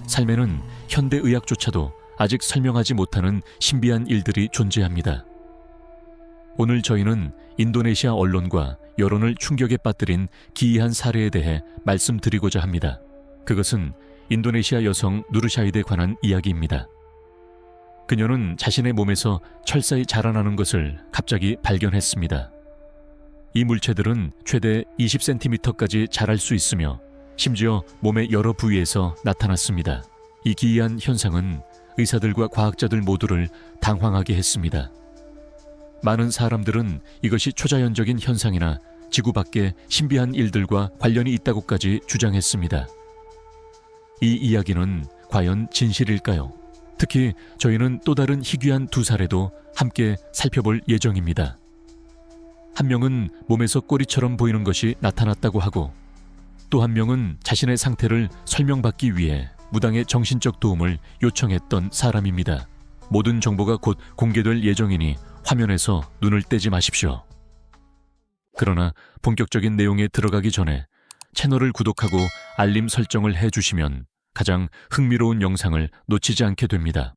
삶에는 현대의학조차도 아직 설명하지 못하는 신비한 일들이 존재합니다. 오늘 저희는 인도네시아 언론과 여론을 충격에 빠뜨린 기이한 사례에 대해 말씀드리고자 합니다. 그것은 인도네시아 여성 누르샤이드에 관한 이야기입니다. 그녀는 자신의 몸에서 철사히 자라나는 것을 갑자기 발견했습니다. 이 물체들은 최대 20cm까지 자랄 수 있으며 심지어 몸의 여러 부위에서 나타났습니다. 이 기이한 현상은 의사들과 과학자들 모두를 당황하게 했습니다. 많은 사람들은 이것이 초자연적인 현상이나 지구 밖의 신비한 일들과 관련이 있다고까지 주장했습니다. 이 이야기는 과연 진실일까요? 특히 저희는 또 다른 희귀한 두 사례도 함께 살펴볼 예정입니다. 한 명은 몸에서 꼬리처럼 보이는 것이 나타났다고 하고, 또 한 명은 자신의 상태를 설명받기 위해 무당의 정신적 도움을 요청했던 사람입니다. 모든 정보가 곧 공개될 예정이니 화면에서 눈을 떼지 마십시오. 그러나 본격적인 내용에 들어가기 전에 채널을 구독하고 알림 설정을 해주시면 가장 흥미로운 영상을 놓치지 않게 됩니다.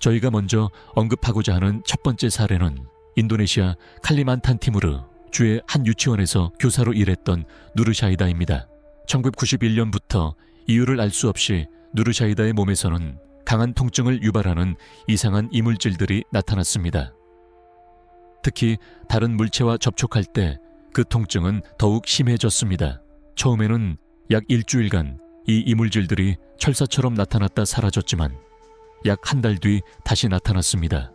저희가 먼저 언급하고자 하는 첫 번째 사례는 인도네시아 칼리만탄티무르 주의 한 유치원에서 교사로 일했던 누르샤이다입니다. 1991년부터 이유를 알 수 없이 누르샤이다의 몸에서는 강한 통증을 유발하는 이상한 이물질들이 나타났습니다. 특히 다른 물체와 접촉할 때 그 통증은 더욱 심해졌습니다. 처음에는 약 일주일간 이 이물질들이 철사처럼 나타났다 사라졌지만 약 한 달 뒤 다시 나타났습니다.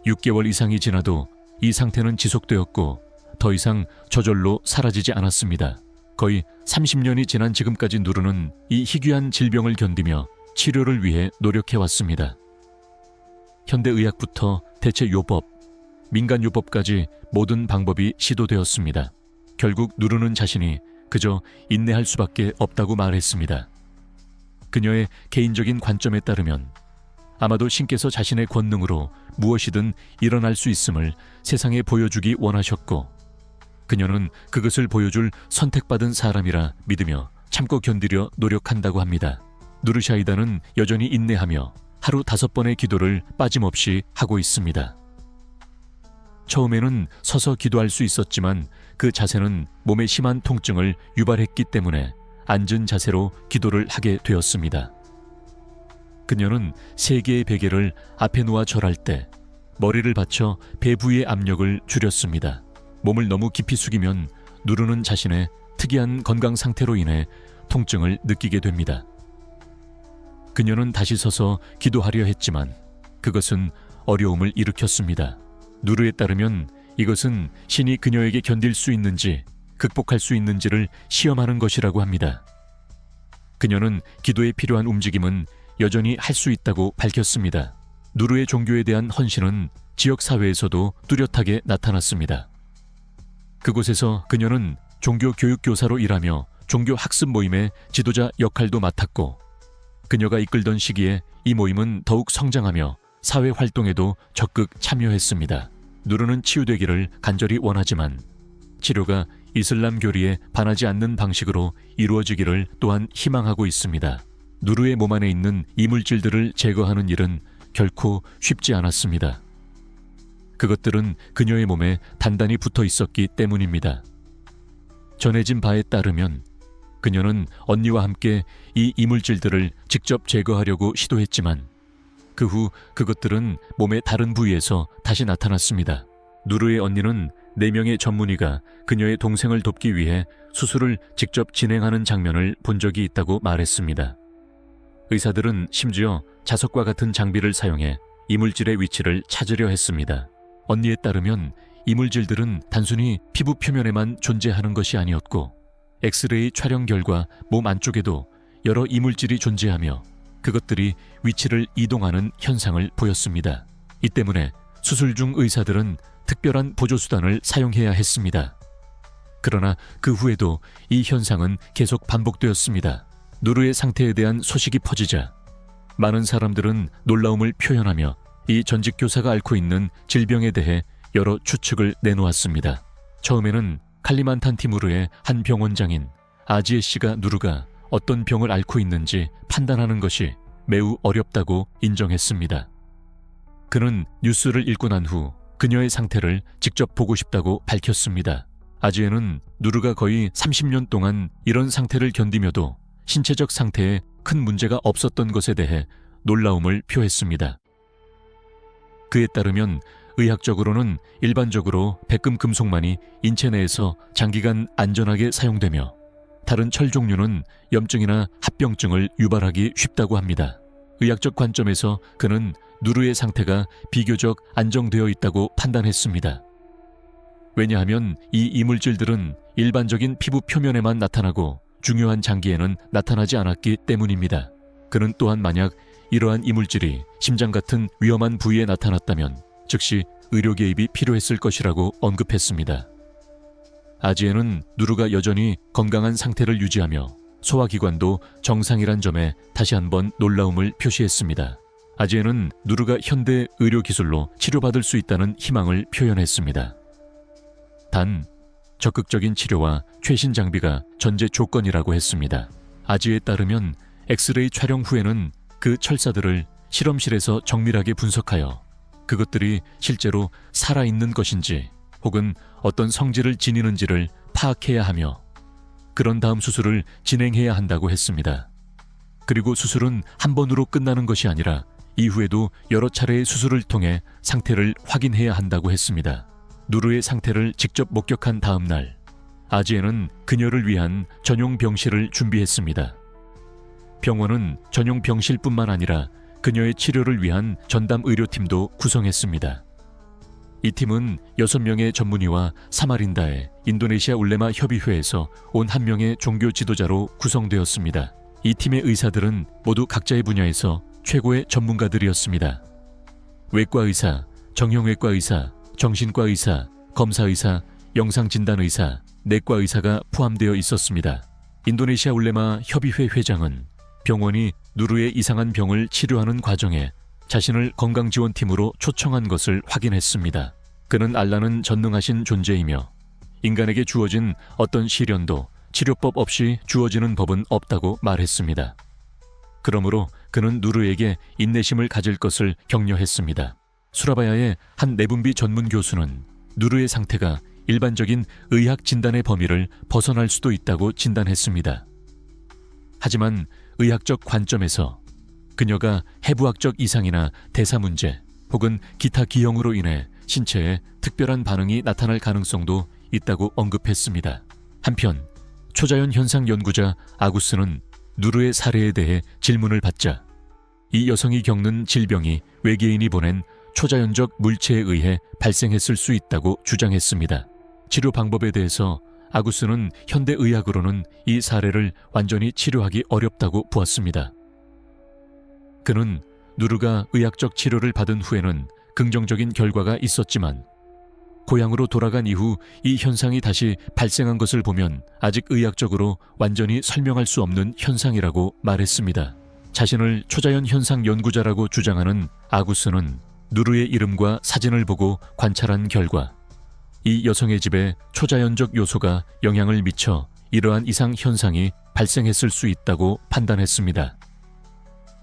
6개월 이상이 지나도 이 상태는 지속되었고 더 이상 저절로 사라지지 않았습니다. 거의 30년이 지난 지금까지 누르는 이 희귀한 질병을 견디며 치료를 위해 노력해왔습니다. 현대의학부터 대체요법, 민간요법까지 모든 방법이 시도되었습니다. 결국 누르는 자신이 그저 인내할 수밖에 없다고 말했습니다. 그녀의 개인적인 관점에 따르면 아마도 신께서 자신의 권능으로 무엇이든 일어날 수 있음을 세상에 보여주기 원하셨고, 그녀는 그것을 보여줄 선택받은 사람이라 믿으며 참고 견디려 노력한다고 합니다. 누르샤이다는 여전히 인내하며 하루 5번의 기도를 빠짐없이 하고 있습니다. 처음에는 서서 기도할 수 있었지만 그 자세는 몸의 심한 통증을 유발했기 때문에 앉은 자세로 기도를 하게 되었습니다. 그녀는 3개의 베개를 앞에 놓아 절할 때 머리를 받쳐 배 부위의 압력을 줄였습니다. 몸을 너무 깊이 숙이면 누르는 자신의 특이한 건강 상태로 인해 통증을 느끼게 됩니다. 그녀는 다시 서서 기도하려 했지만 그것은 어려움을 일으켰습니다. 누르에 따르면 이것은 신이 그녀에게 견딜 수 있는지 극복할 수 있는지를 시험하는 것이라고 합니다. 그녀는 기도에 필요한 움직임은 여전히 할 수 있다고 밝혔습니다. 누르의 종교에 대한 헌신은 지역사회에서도 뚜렷하게 나타났습니다. 그곳에서 그녀는 종교 교육교사로 일하며 종교 학습 모임의 지도자 역할도 맡았고, 그녀가 이끌던 시기에 이 모임은 더욱 성장하며 사회 활동에도 적극 참여했습니다. 누르는 치유되기를 간절히 원하지만 치료가 이슬람 교리에 반하지 않는 방식으로 이루어지기를 또한 희망하고 있습니다. 누르의 몸 안에 있는 이물질들을 제거하는 일은 결코 쉽지 않았습니다. 그것들은 그녀의 몸에 단단히 붙어 있었기 때문입니다. 전해진 바에 따르면 그녀는 언니와 함께 이 이물질들을 직접 제거하려고 시도했지만 그 후 그것들은 몸의 다른 부위에서 다시 나타났습니다. 누르의 언니는 4명의 전문의가 그녀의 동생을 돕기 위해 수술을 직접 진행하는 장면을 본 적이 있다고 말했습니다. 의사들은 심지어 자석과 같은 장비를 사용해 이물질의 위치를 찾으려 했습니다. 언니에 따르면 이물질들은 단순히 피부 표면에만 존재하는 것이 아니었고 엑스레이 촬영 결과 몸 안쪽에도 여러 이물질이 존재하며 그것들이 위치를 이동하는 현상을 보였습니다. 이 때문에 수술 중 의사들은 특별한 보조수단을 사용해야 했습니다. 그러나 그 후에도 이 현상은 계속 반복되었습니다. 누르의 상태에 대한 소식이 퍼지자 많은 사람들은 놀라움을 표현하며 이 전직 교사가 앓고 있는 질병에 대해 여러 추측을 내놓았습니다. 처음에는 칼리만탄 티무르의 한 병원장인 아지에 씨가 누르가 어떤 병을 앓고 있는지 판단하는 것이 매우 어렵다고 인정했습니다. 그는 뉴스를 읽고 난 후 그녀의 상태를 직접 보고 싶다고 밝혔습니다. 아지에는 누르가 거의 30년 동안 이런 상태를 견디며도 신체적 상태에 큰 문제가 없었던 것에 대해 놀라움을 표했습니다. 그에 따르면 의학적으로는 일반적으로 백금 금속만이 인체 내에서 장기간 안전하게 사용되며 다른 철 종류는 염증이나 합병증을 유발하기 쉽다고 합니다. 의학적 관점에서 그는 누르의 상태가 비교적 안정되어 있다고 판단했습니다. 왜냐하면 이 이물질들은 일반적인 피부 표면에만 나타나고 중요한 장기에는 나타나지 않았기 때문입니다. 그는 또한 만약 이러한 이물질이 심장 같은 위험한 부위에 나타났다면 즉시 의료 개입이 필요했을 것이라고 언급했습니다. 아지에는 누르가 여전히 건강한 상태를 유지하며 소화기관도 정상이란 점에 다시 한번 놀라움을 표시했습니다. 아지에는 누르가 현대 의료기술로 치료받을 수 있다는 희망을 표현했습니다. 단, 적극적인 치료와 최신 장비가 전제 조건이라고 했습니다. 아지에 따르면 엑스레이 촬영 후에는 그 철사들을 실험실에서 정밀하게 분석하여 그것들이 실제로 살아있는 것인지 혹은 어떤 성질을 지니는지를 파악해야 하며 그런 다음 수술을 진행해야 한다고 했습니다. 그리고 수술은 한 번으로 끝나는 것이 아니라 이후에도 여러 차례의 수술을 통해 상태를 확인해야 한다고 했습니다. 누르의 상태를 직접 목격한 다음 날, 아지에는 그녀를 위한 전용 병실을 준비했습니다. 병원은 전용 병실뿐만 아니라 그녀의 치료를 위한 전담 의료팀도 구성했습니다. 이 팀은 6명의 전문의와 사마린다의 인도네시아 울레마 협의회에서 온 한 명의 종교 지도자로 구성되었습니다. 이 팀의 의사들은 모두 각자의 분야에서 최고의 전문가들이었습니다. 외과 의사, 정형외과 의사, 정신과 의사, 검사 의사, 영상진단 의사, 내과 의사가 포함되어 있었습니다. 인도네시아 울레마 협의회 회장은 병원이 누르의 이상한 병을 치료하는 과정에 자신을 건강지원팀으로 초청한 것을 확인했습니다. 그는 알라는 전능하신 존재이며 인간에게 주어진 어떤 시련도 치료법 없이 주어지는 법은 없다고 말했습니다. 그러므로 그는 누르에게 인내심을 가질 것을 격려했습니다. 수라바야의 한 내분비 전문 교수는 누르의 상태가 일반적인 의학 진단의 범위를 벗어날 수도 있다고 진단했습니다. 하지만 의학적 관점에서 그녀가 해부학적 이상이나 대사 문제 혹은 기타 기형으로 인해 신체에 특별한 반응이 나타날 가능성도 있다고 언급했습니다. 한편 초자연 현상 연구자 아구스는 누르의 사례에 대해 질문을 받자 이 여성이 겪는 질병이 외계인이 보낸 초자연적 물체에 의해 발생했을 수 있다고 주장했습니다. 치료 방법에 대해서 아구스는 현대의학으로는 이 사례를 완전히 치료하기 어렵다고 보았습니다. 그는 누르가 의학적 치료를 받은 후에는 긍정적인 결과가 있었지만 고향으로 돌아간 이후 이 현상이 다시 발생한 것을 보면 아직 의학적으로 완전히 설명할 수 없는 현상이라고 말했습니다. 자신을 초자연 현상 연구자라고 주장하는 아구스는 누르의 이름과 사진을 보고 관찰한 결과 이 여성의 집에 초자연적 요소가 영향을 미쳐 이러한 이상 현상이 발생했을 수 있다고 판단했습니다.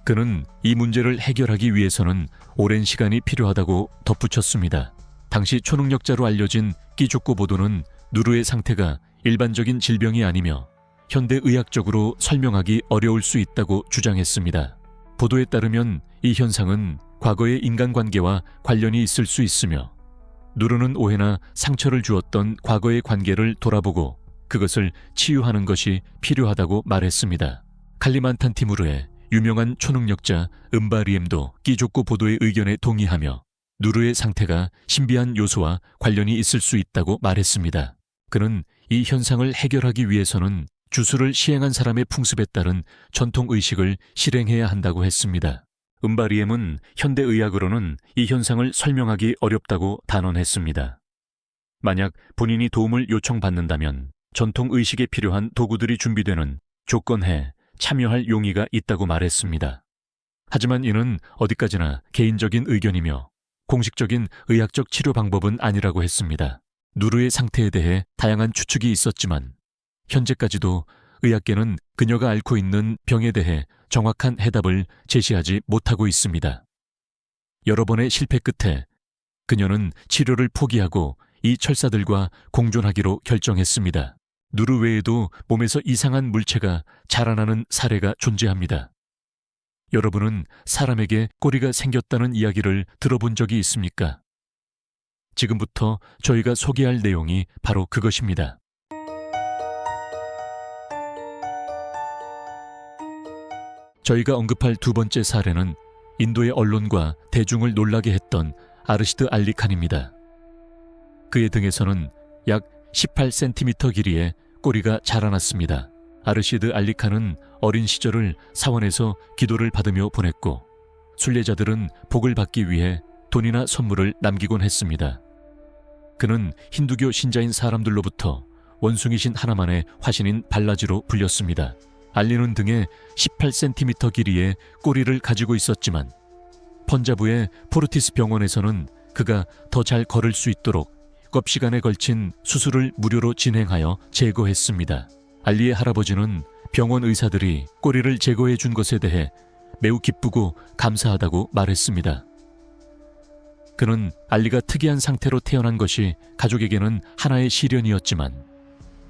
그는 이 문제를 해결하기 위해서는 오랜 시간이 필요하다고 덧붙였습니다. 당시 초능력자로 알려진 끼조코 보도는 누르의 상태가 일반적인 질병이 아니며 현대의학적으로 설명하기 어려울 수 있다고 주장했습니다. 보도에 따르면 이 현상은 과거의 인간관계와 관련이 있을 수 있으며 누르는 오해나 상처를 주었던 과거의 관계를 돌아보고 그것을 치유하는 것이 필요하다고 말했습니다. 칼리만탄 티무르의 유명한 초능력자 은바리엠도 끼조코 보도의 의견에 동의하며 누르의 상태가 신비한 요소와 관련이 있을 수 있다고 말했습니다. 그는 이 현상을 해결하기 위해서는 주술을 시행한 사람의 풍습에 따른 전통의식을 실행해야 한다고 했습니다. 은바리엠은 현대의학으로는 이 현상을 설명하기 어렵다고 단언했습니다. 만약 본인이 도움을 요청받는다면 전통의식에 필요한 도구들이 준비되는 조건하에 참여할 용의가 있다고 말했습니다. 하지만 이는 어디까지나 개인적인 의견이며 공식적인 의학적 치료 방법은 아니라고 했습니다. 누르의 상태에 대해 다양한 추측이 있었지만 현재까지도 의학계는 그녀가 앓고 있는 병에 대해 정확한 해답을 제시하지 못하고 있습니다. 여러 번의 실패 끝에 그녀는 치료를 포기하고 이 철사들과 공존하기로 결정했습니다. 누르 외에도 몸에서 이상한 물체가 자라나는 사례가 존재합니다. 여러분은 사람에게 꼬리가 생겼다는 이야기를 들어본 적이 있습니까? 지금부터 저희가 소개할 내용이 바로 그것입니다. 저희가 언급할 두 번째 사례는 인도의 언론과 대중을 놀라게 했던 아르시드 알리 칸입니다. 그의 등에서는 약 18cm 길이의 꼬리가 자라났습니다. 아르시드 알리 칸은 어린 시절을 사원에서 기도를 받으며 보냈고 순례자들은 복을 받기 위해 돈이나 선물을 남기곤 했습니다. 그는 힌두교 신자인 사람들로부터 원숭이신 하나만의 화신인 발라지로 불렸습니다. 알리는 등에 18cm 길이의 꼬리를 가지고 있었지만 펀자브의 포르티스 병원에서는 그가 더 잘 걸을 수 있도록 7시간에 걸친 수술을 무료로 진행하여 제거했습니다. 알리의 할아버지는 병원 의사들이 꼬리를 제거해 준 것에 대해 매우 기쁘고 감사하다고 말했습니다. 그는 알리가 특이한 상태로 태어난 것이 가족에게는 하나의 시련이었지만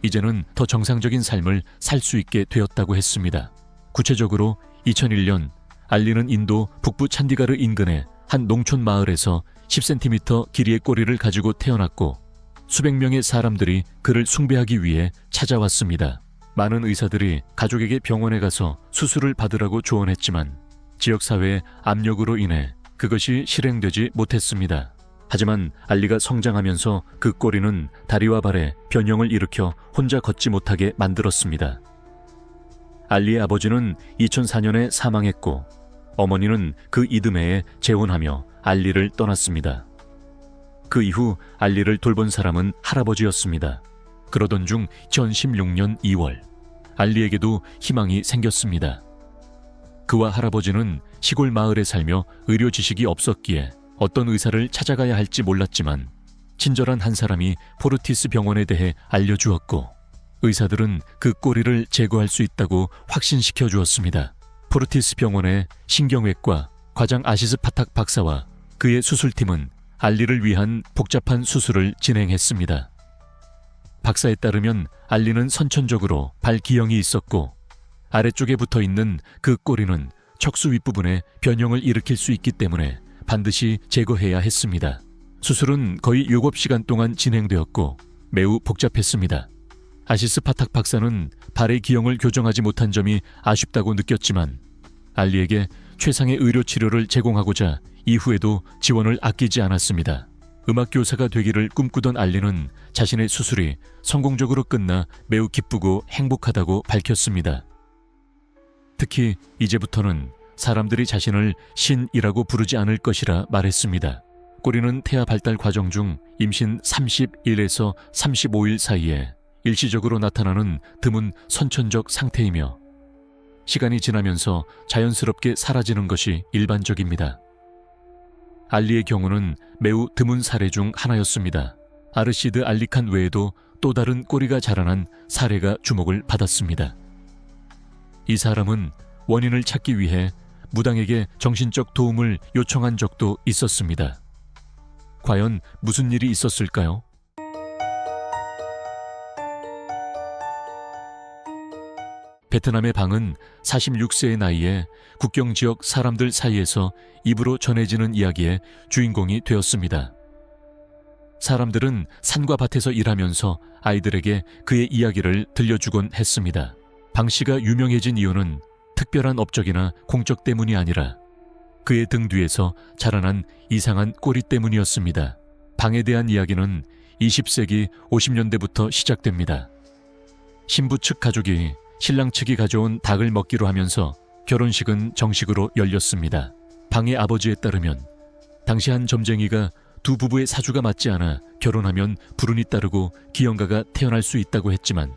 이제는 더 정상적인 삶을 살 수 있게 되었다고 했습니다. 구체적으로 2001년 알리는 인도 북부 찬디가르 인근의 한 농촌 마을에서 10cm 길이의 꼬리를 가지고 태어났고 수백 명의 사람들이 그를 숭배하기 위해 찾아왔습니다. 많은 의사들이 가족에게 병원에 가서 수술을 받으라고 조언했지만 지역사회의 압력으로 인해 그것이 실행되지 못했습니다. 하지만 알리가 성장하면서 그 꼬리는 다리와 발에 변형을 일으켜 혼자 걷지 못하게 만들었습니다. 알리의 아버지는 2004년에 사망했고 어머니는 그 이듬해에 재혼하며 알리를 떠났습니다. 그 이후 알리를 돌본 사람은 할아버지였습니다. 그러던 중 2016년 2월 알리에게도 희망이 생겼습니다. 그와 할아버지는 시골 마을에 살며 의료 지식이 없었기에 어떤 의사를 찾아가야 할지 몰랐지만 친절한 한 사람이 포르티스 병원에 대해 알려주었고 의사들은 그 꼬리를 제거할 수 있다고 확신시켜 주었습니다. 포르티스 병원의 신경외과 과장 아시스 파탁 박사와 그의 수술팀은 알리를 위한 복잡한 수술을 진행했습니다. 박사에 따르면 알리는 선천적으로 발 기형이 있었고 아래쪽에 붙어있는 그 꼬리는 척수 윗부분에 변형을 일으킬 수 있기 때문에 반드시 제거해야 했습니다. 수술은 거의 7시간 동안 진행되었고 매우 복잡했습니다. 아시스 파탁 박사는 발의 기형을 교정하지 못한 점이 아쉽다고 느꼈지만 알리에게 최상의 의료 치료를 제공하고자 이후에도 지원을 아끼지 않았습니다. 음악교사가 되기를 꿈꾸던 알리는 자신의 수술이 성공적으로 끝나 매우 기쁘고 행복하다고 밝혔습니다. 특히 이제부터는 사람들이 자신을 신이라고 부르지 않을 것이라 말했습니다. 꼬리는 태아 발달 과정 중 임신 31에서 35일 사이에 일시적으로 나타나는 드문 선천적 상태이며 시간이 지나면서 자연스럽게 사라지는 것이 일반적입니다. 알리의 경우는 매우 드문 사례 중 하나였습니다. 아르시드 알리 칸 외에도 또 다른 꼬리가 자라난 사례가 주목을 받았습니다. 이 사람은 원인을 찾기 위해 무당에게 정신적 도움을 요청한 적도 있었습니다. 과연 무슨 일이 있었을까요? 베트남의 방은 46세의 나이에 국경 지역 사람들 사이에서 입으로 전해지는 이야기의 주인공이 되었습니다. 사람들은 산과 밭에서 일하면서 아이들에게 그의 이야기를 들려주곤 했습니다. 방 씨가 유명해진 이유는 특별한 업적이나 공적 때문이 아니라 그의 등 뒤에서 자라난 이상한 꼬리 때문이었습니다. 방에 대한 이야기는 20세기 50년대부터 시작됩니다. 신부 측 가족이 신랑 측이 가져온 닭을 먹기로 하면서 결혼식은 정식으로 열렸습니다. 방의 아버지에 따르면 당시 한 점쟁이가 두 부부의 사주가 맞지 않아 결혼하면 불운이 따르고 기형가가 태어날 수 있다고 했지만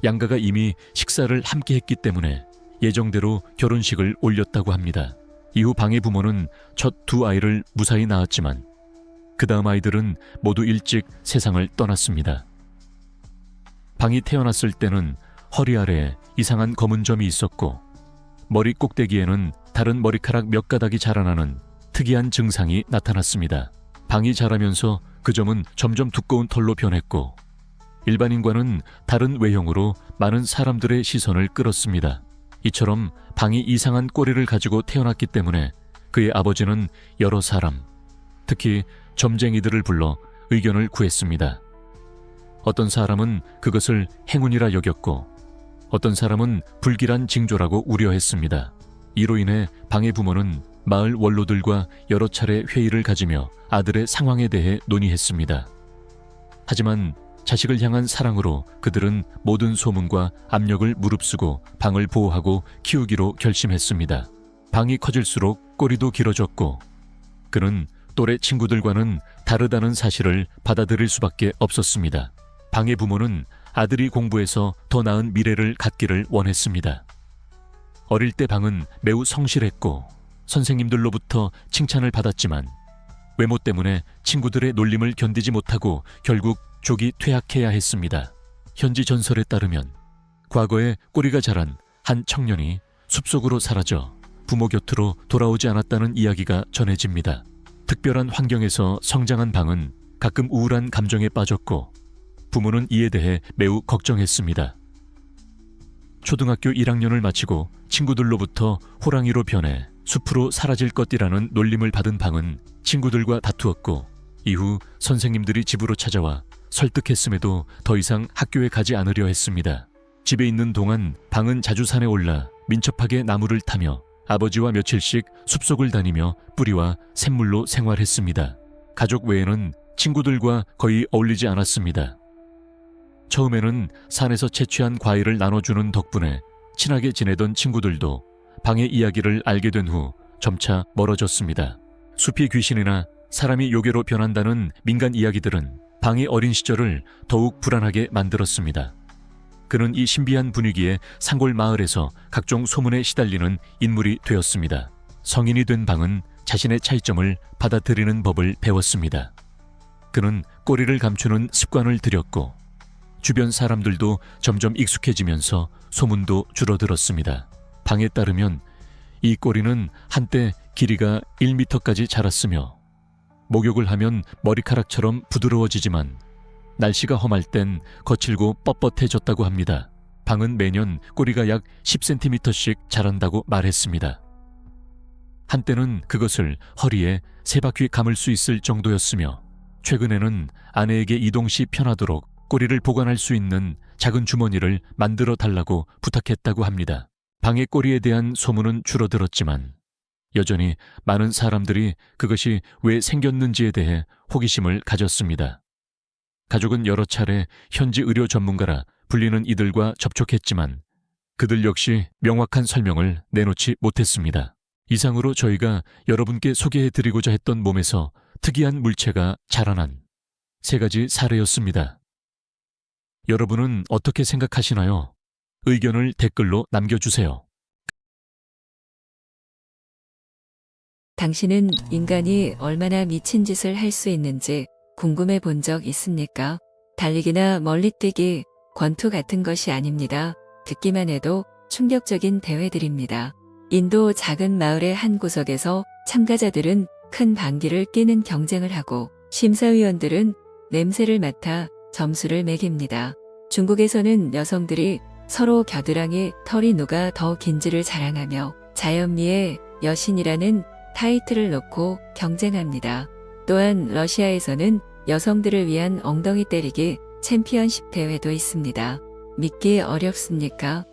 양가가 이미 식사를 함께 했기 때문에 예정대로 결혼식을 올렸다고 합니다. 이후 방의 부모는 첫 두 아이를 무사히 낳았지만 그 다음 아이들은 모두 일찍 세상을 떠났습니다. 방이 태어났을 때는 허리 아래에 이상한 검은 점이 있었고 머리 꼭대기에는 다른 머리카락 몇 가닥이 자라나는 특이한 증상이 나타났습니다. 방이 자라면서 그 점은 점점 두꺼운 털로 변했고 일반인과는 다른 외형으로 많은 사람들의 시선을 끌었습니다. 이처럼 방이 이상한 꼬리를 가지고 태어났기 때문에 그의 아버지는 여러 사람, 특히 점쟁이들을 불러 의견을 구했습니다. 어떤 사람은 그것을 행운이라 여겼고 어떤 사람은 불길한 징조라고 우려했습니다. 이로 인해 방의 부모는 마을 원로들과 여러 차례 회의를 가지며 아들의 상황에 대해 논의했습니다. 하지만 자식을 향한 사랑으로 그들은 모든 소문과 압력을 무릅쓰고 방을 보호하고 키우기로 결심했습니다. 방이 커질수록 꼬리도 길어졌고 그는 또래 친구들과는 다르다는 사실을 받아들일 수밖에 없었습니다. 방의 부모는 아들이 공부해서 더 나은 미래를 갖기를 원했습니다. 어릴 때 방은 매우 성실했고 선생님들로부터 칭찬을 받았지만 외모 때문에 친구들의 놀림을 견디지 못하고 결국 조기 퇴학해야 했습니다. 현지 전설에 따르면 과거에 꼬리가 자란 한 청년이 숲속으로 사라져 부모 곁으로 돌아오지 않았다는 이야기가 전해집니다. 특별한 환경에서 성장한 방은 가끔 우울한 감정에 빠졌고 부모는 이에 대해 매우 걱정했습니다. 초등학교 1학년을 마치고 친구들로부터 호랑이로 변해 숲으로 사라질 것이라는 놀림을 받은 방은 친구들과 다투었고 이후 선생님들이 집으로 찾아와 설득했음에도 더 이상 학교에 가지 않으려 했습니다. 집에 있는 동안 방은 자주 산에 올라 민첩하게 나무를 타며 아버지와 며칠씩 숲속을 다니며 뿌리와 샘물로 생활했습니다. 가족 외에는 친구들과 거의 어울리지 않았습니다. 처음에는 산에서 채취한 과일을 나눠주는 덕분에 친하게 지내던 친구들도 방의 이야기를 알게 된 후 점차 멀어졌습니다. 숲이 귀신이나 사람이 요괴로 변한다는 민간 이야기들은 방의 어린 시절을 더욱 불안하게 만들었습니다. 그는 이 신비한 분위기에 산골 마을에서 각종 소문에 시달리는 인물이 되었습니다. 성인이 된 방은 자신의 차이점을 받아들이는 법을 배웠습니다. 그는 꼬리를 감추는 습관을 들였고 주변 사람들도 점점 익숙해지면서 소문도 줄어들었습니다. 방에 따르면 이 꼬리는 한때 길이가 1m까지 자랐으며 목욕을 하면 머리카락처럼 부드러워지지만 날씨가 험할 땐 거칠고 뻣뻣해졌다고 합니다. 방은 매년 꼬리가 약 10cm씩 자란다고 말했습니다. 한때는 그것을 허리에 3바퀴 감을 수 있을 정도였으며 최근에는 아내에게 이동 시 편하도록 꼬리를 보관할 수 있는 작은 주머니를 만들어 달라고 부탁했다고 합니다. 방의 꼬리에 대한 소문은 줄어들었지만 여전히 많은 사람들이 그것이 왜 생겼는지에 대해 호기심을 가졌습니다. 가족은 여러 차례 현지 의료 전문가라 불리는 이들과 접촉했지만 그들 역시 명확한 설명을 내놓지 못했습니다. 이상으로 저희가 여러분께 소개해드리고자 했던 몸에서 특이한 물체가 자라난 3가지 사례였습니다. 여러분은 어떻게 생각하시나요? 의견을 댓글로 남겨주세요. 당신은 인간이 얼마나 미친 짓을 할 수 있는지 궁금해 본 적 있습니까? 달리기나 멀리뛰기, 권투 같은 것이 아닙니다. 듣기만 해도 충격적인 대회들입니다. 인도 작은 마을의 한 구석에서 참가자들은 큰 방귀를 뀌는 경쟁을 하고 심사위원들은 냄새를 맡아 점수를 매깁니다. 중국에서는 여성들이 서로 겨드랑이 털이 누가 더 긴지를 자랑하며 자연미의 여신이라는 타이틀을 놓고 경쟁합니다. 또한 러시아에서는 여성들을 위한 엉덩이 때리기 챔피언십 대회도 있습니다. 믿기 어렵습니까?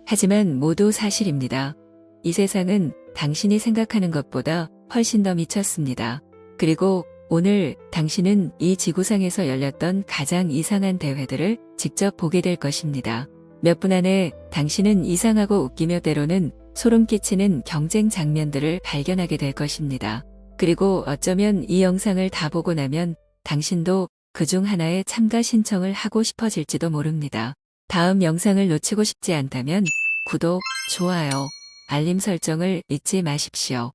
하지만 모두 사실입니다. 이 세상은 당신이 생각하는 것보다 훨씬 더 미쳤습니다. 그리고 오늘 당신은 이 지구상에서 열렸던 가장 이상한 대회들을 직접 보게 될 것입니다. 몇 분 안에 당신은 이상하고 웃기며 때로는 소름 끼치는 경쟁 장면들을 발견하게 될 것입니다. 그리고 어쩌면 이 영상을 다 보고 나면 당신도 그중 하나에 참가 신청을 하고 싶어질지도 모릅니다. 다음 영상을 놓치고 싶지 않다면 구독, 좋아요, 알림 설정을 잊지 마십시오.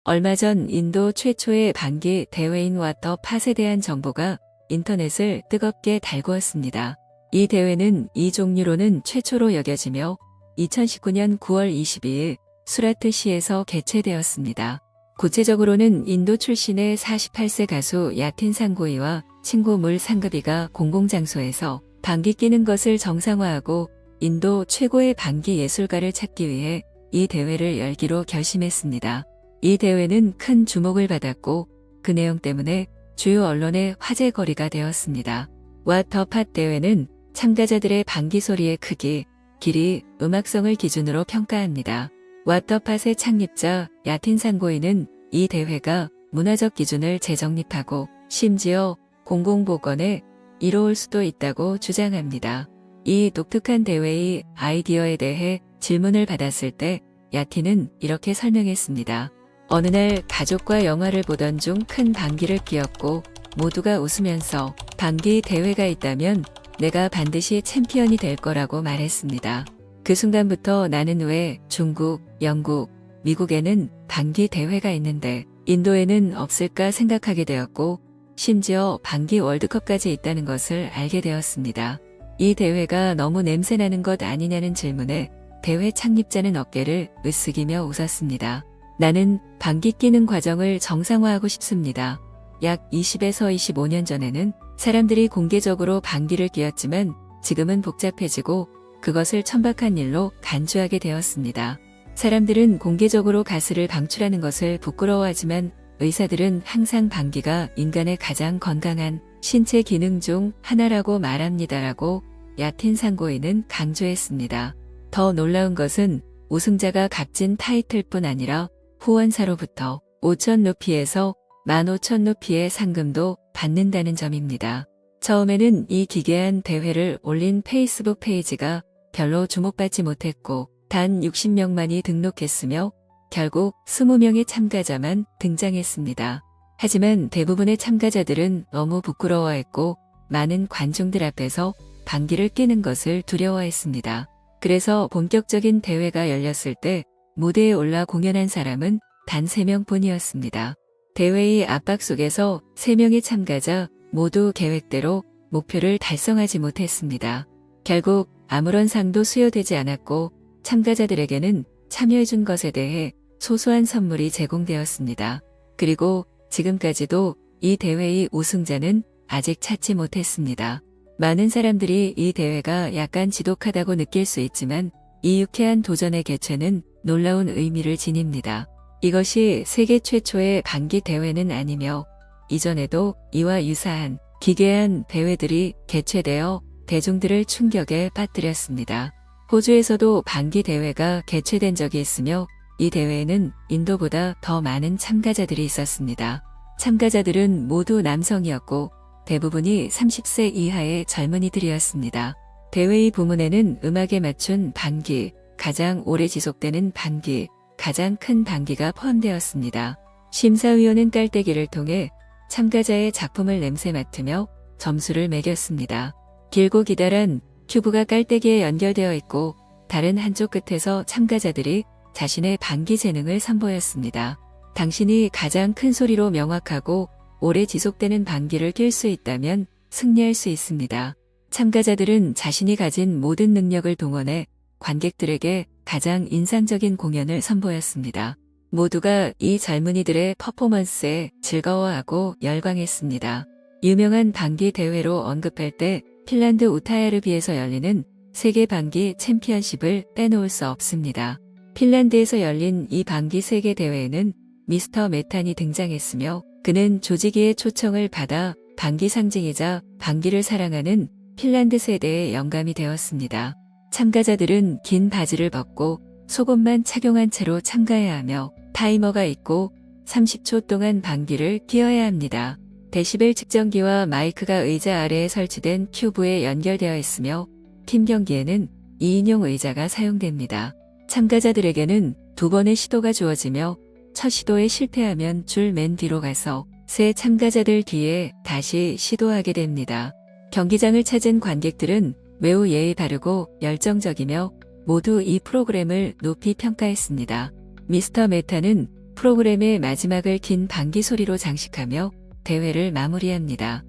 얼마 전 인도 최초의 방기 대회인 와터팟에 대한 정보가 인터넷을 뜨겁게 달구었습니다. 이 대회는 이 종류로는 최초로 여겨지며 2019년 9월 22일 수라트시에서 개최되었습니다. 구체적으로는 인도 출신의 48세 가수 야틴 상고이와 친구 물 상급이가 공공장소에서 방귀 끼는 것을 정상화하고 인도 최고의 방귀 예술가를 찾기 위해 이 대회를 열기로 결심했습니다. 이 대회는 큰 주목을 받았고 그 내용 때문에 주요 언론의 화제거리가 되었습니다. 와터팟 대회는 참가자들의 방귀 소리의 크기, 길이, 음악성을 기준으로 평가합니다. 와터팟의 창립자 야틴 상고이는 이 대회가 문화적 기준을 재정립하고 심지어 공공보건에 이로울 수도 있다고 주장합니다. 이 독특한 대회의 아이디어에 대해 질문을 받았을 때 야틴은 이렇게 설명했습니다. 어느 날 가족과 영화를 보던 중 큰 방귀를 뀌었고 모두가 웃으면서 방귀 대회가 있다면 내가 반드시 챔피언이 될 거라고 말했습니다. 그 순간부터 나는 왜 중국, 영국, 미국에는 방귀 대회가 있는데 인도에는 없을까 생각하게 되었고 심지어 방귀 월드컵까지 있다는 것을 알게 되었습니다. 이 대회가 너무 냄새나는 것 아니냐는 질문에 대회 창립자는 어깨를 으쓱이며 웃었습니다. 나는 방귀 뀌는 과정을 정상화하고 싶습니다. 약 20에서 25년 전에는 사람들이 공개적으로 방귀를 뀌었지만 지금은 복잡해지고 그것을 천박한 일로 간주하게 되었습니다. 사람들은 공개적으로 가스를 방출하는 것을 부끄러워하지만 의사들은 항상 방귀가 인간의 가장 건강한 신체 기능 중 하나라고 말합니다라고 야틴 상고이는 강조했습니다. 더 놀라운 것은 우승자가 값진 타이틀뿐 아니라 후원사로부터 5천 루피에서 15,000루피의 상금도 받는다는 점입니다. 처음에는 이 기괴한 대회를 올린 페이스북 페이지가 별로 주목받지 못했고 단 60명만이 등록했으며 결국 20명의 참가자만 등장했습니다. 하지만 대부분의 참가자들은 너무 부끄러워했고 많은 관중들 앞에서 방귀를 뀌는 것을 두려워했습니다. 그래서 본격적인 대회가 열렸을 때 무대에 올라 공연한 사람은 단 3명뿐이었습니다. 대회의 압박 속에서 3명의 참가자 모두 계획대로 목표를 달성하지 못했습니다. 결국 아무런 상도 수여되지 않았고 참가자들에게는 참여해준 것에 대해 소소한 선물이 제공되었습니다. 그리고 지금까지도 이 대회의 우승자는 아직 찾지 못했습니다. 많은 사람들이 이 대회가 약간 지독하다고 느낄 수 있지만 이 유쾌한 도전의 개최는 놀라운 의미를 지닙니다. 이것이 세계 최초의 방귀 대회는 아니며 이전에도 이와 유사한 기괴한 대회들이 개최되어 대중들을 충격에 빠뜨렸습니다. 호주에서도 방귀 대회가 개최된 적이 있으며 이 대회에는 인도보다 더 많은 참가자들이 있었습니다. 참가자들은 모두 남성이었고 대부분이 30세 이하의 젊은이들이었습니다. 대회의 부문에는 음악에 맞춘 방귀, 가장 오래 지속되는 방귀, 가장 큰 방귀가 포함되었습니다. 심사위원은 깔때기를 통해 참가자의 작품을 냄새 맡으며 점수를 매겼습니다. 길고 기다란 큐브가 깔때기에 연결되어 있고 다른 한쪽 끝에서 참가자들이 자신의 방귀 재능을 선보였습니다. 당신이 가장 큰 소리로 명확하고 오래 지속되는 방귀를 낄 수 있다면 승리할 수 있습니다. 참가자들은 자신이 가진 모든 능력을 동원해 관객들에게 가장 인상적인 공연을 선보였습니다. 모두가 이 젊은이들의 퍼포먼스에 즐거워하고 열광했습니다. 유명한 방귀 대회로 언급할 때 핀란드 우타야르비에서 열리는 세계 방귀 챔피언십을 빼놓을 수 없습니다. 핀란드에서 열린 이 방귀 세계 대회에는 미스터 메탄이 등장했으며 그는 조직위의 초청을 받아 방귀 상징이자 방귀를 사랑하는 핀란드 세대의 영감이 되었습니다. 참가자들은 긴 바지를 벗고 속옷만 착용한 채로 참가해야 하며 타이머가 있고 30초 동안 방귀를 뀌어야 합니다. 데시벨 측정기와 마이크가 의자 아래에 설치된 큐브에 연결되어 있으며 팀 경기에는 2인용 의자가 사용됩니다. 참가자들에게는 2번의 시도가 주어지며 첫 시도에 실패하면 줄 맨 뒤로 가서 새 참가자들 뒤에 다시 시도하게 됩니다. 경기장을 찾은 관객들은 매우 예의 바르고 열정적이며 모두 이 프로그램을 높이 평가했습니다. 미스터 메타는 프로그램의 마지막을 긴 방귀 소리로 장식하며 대회를 마무리합니다.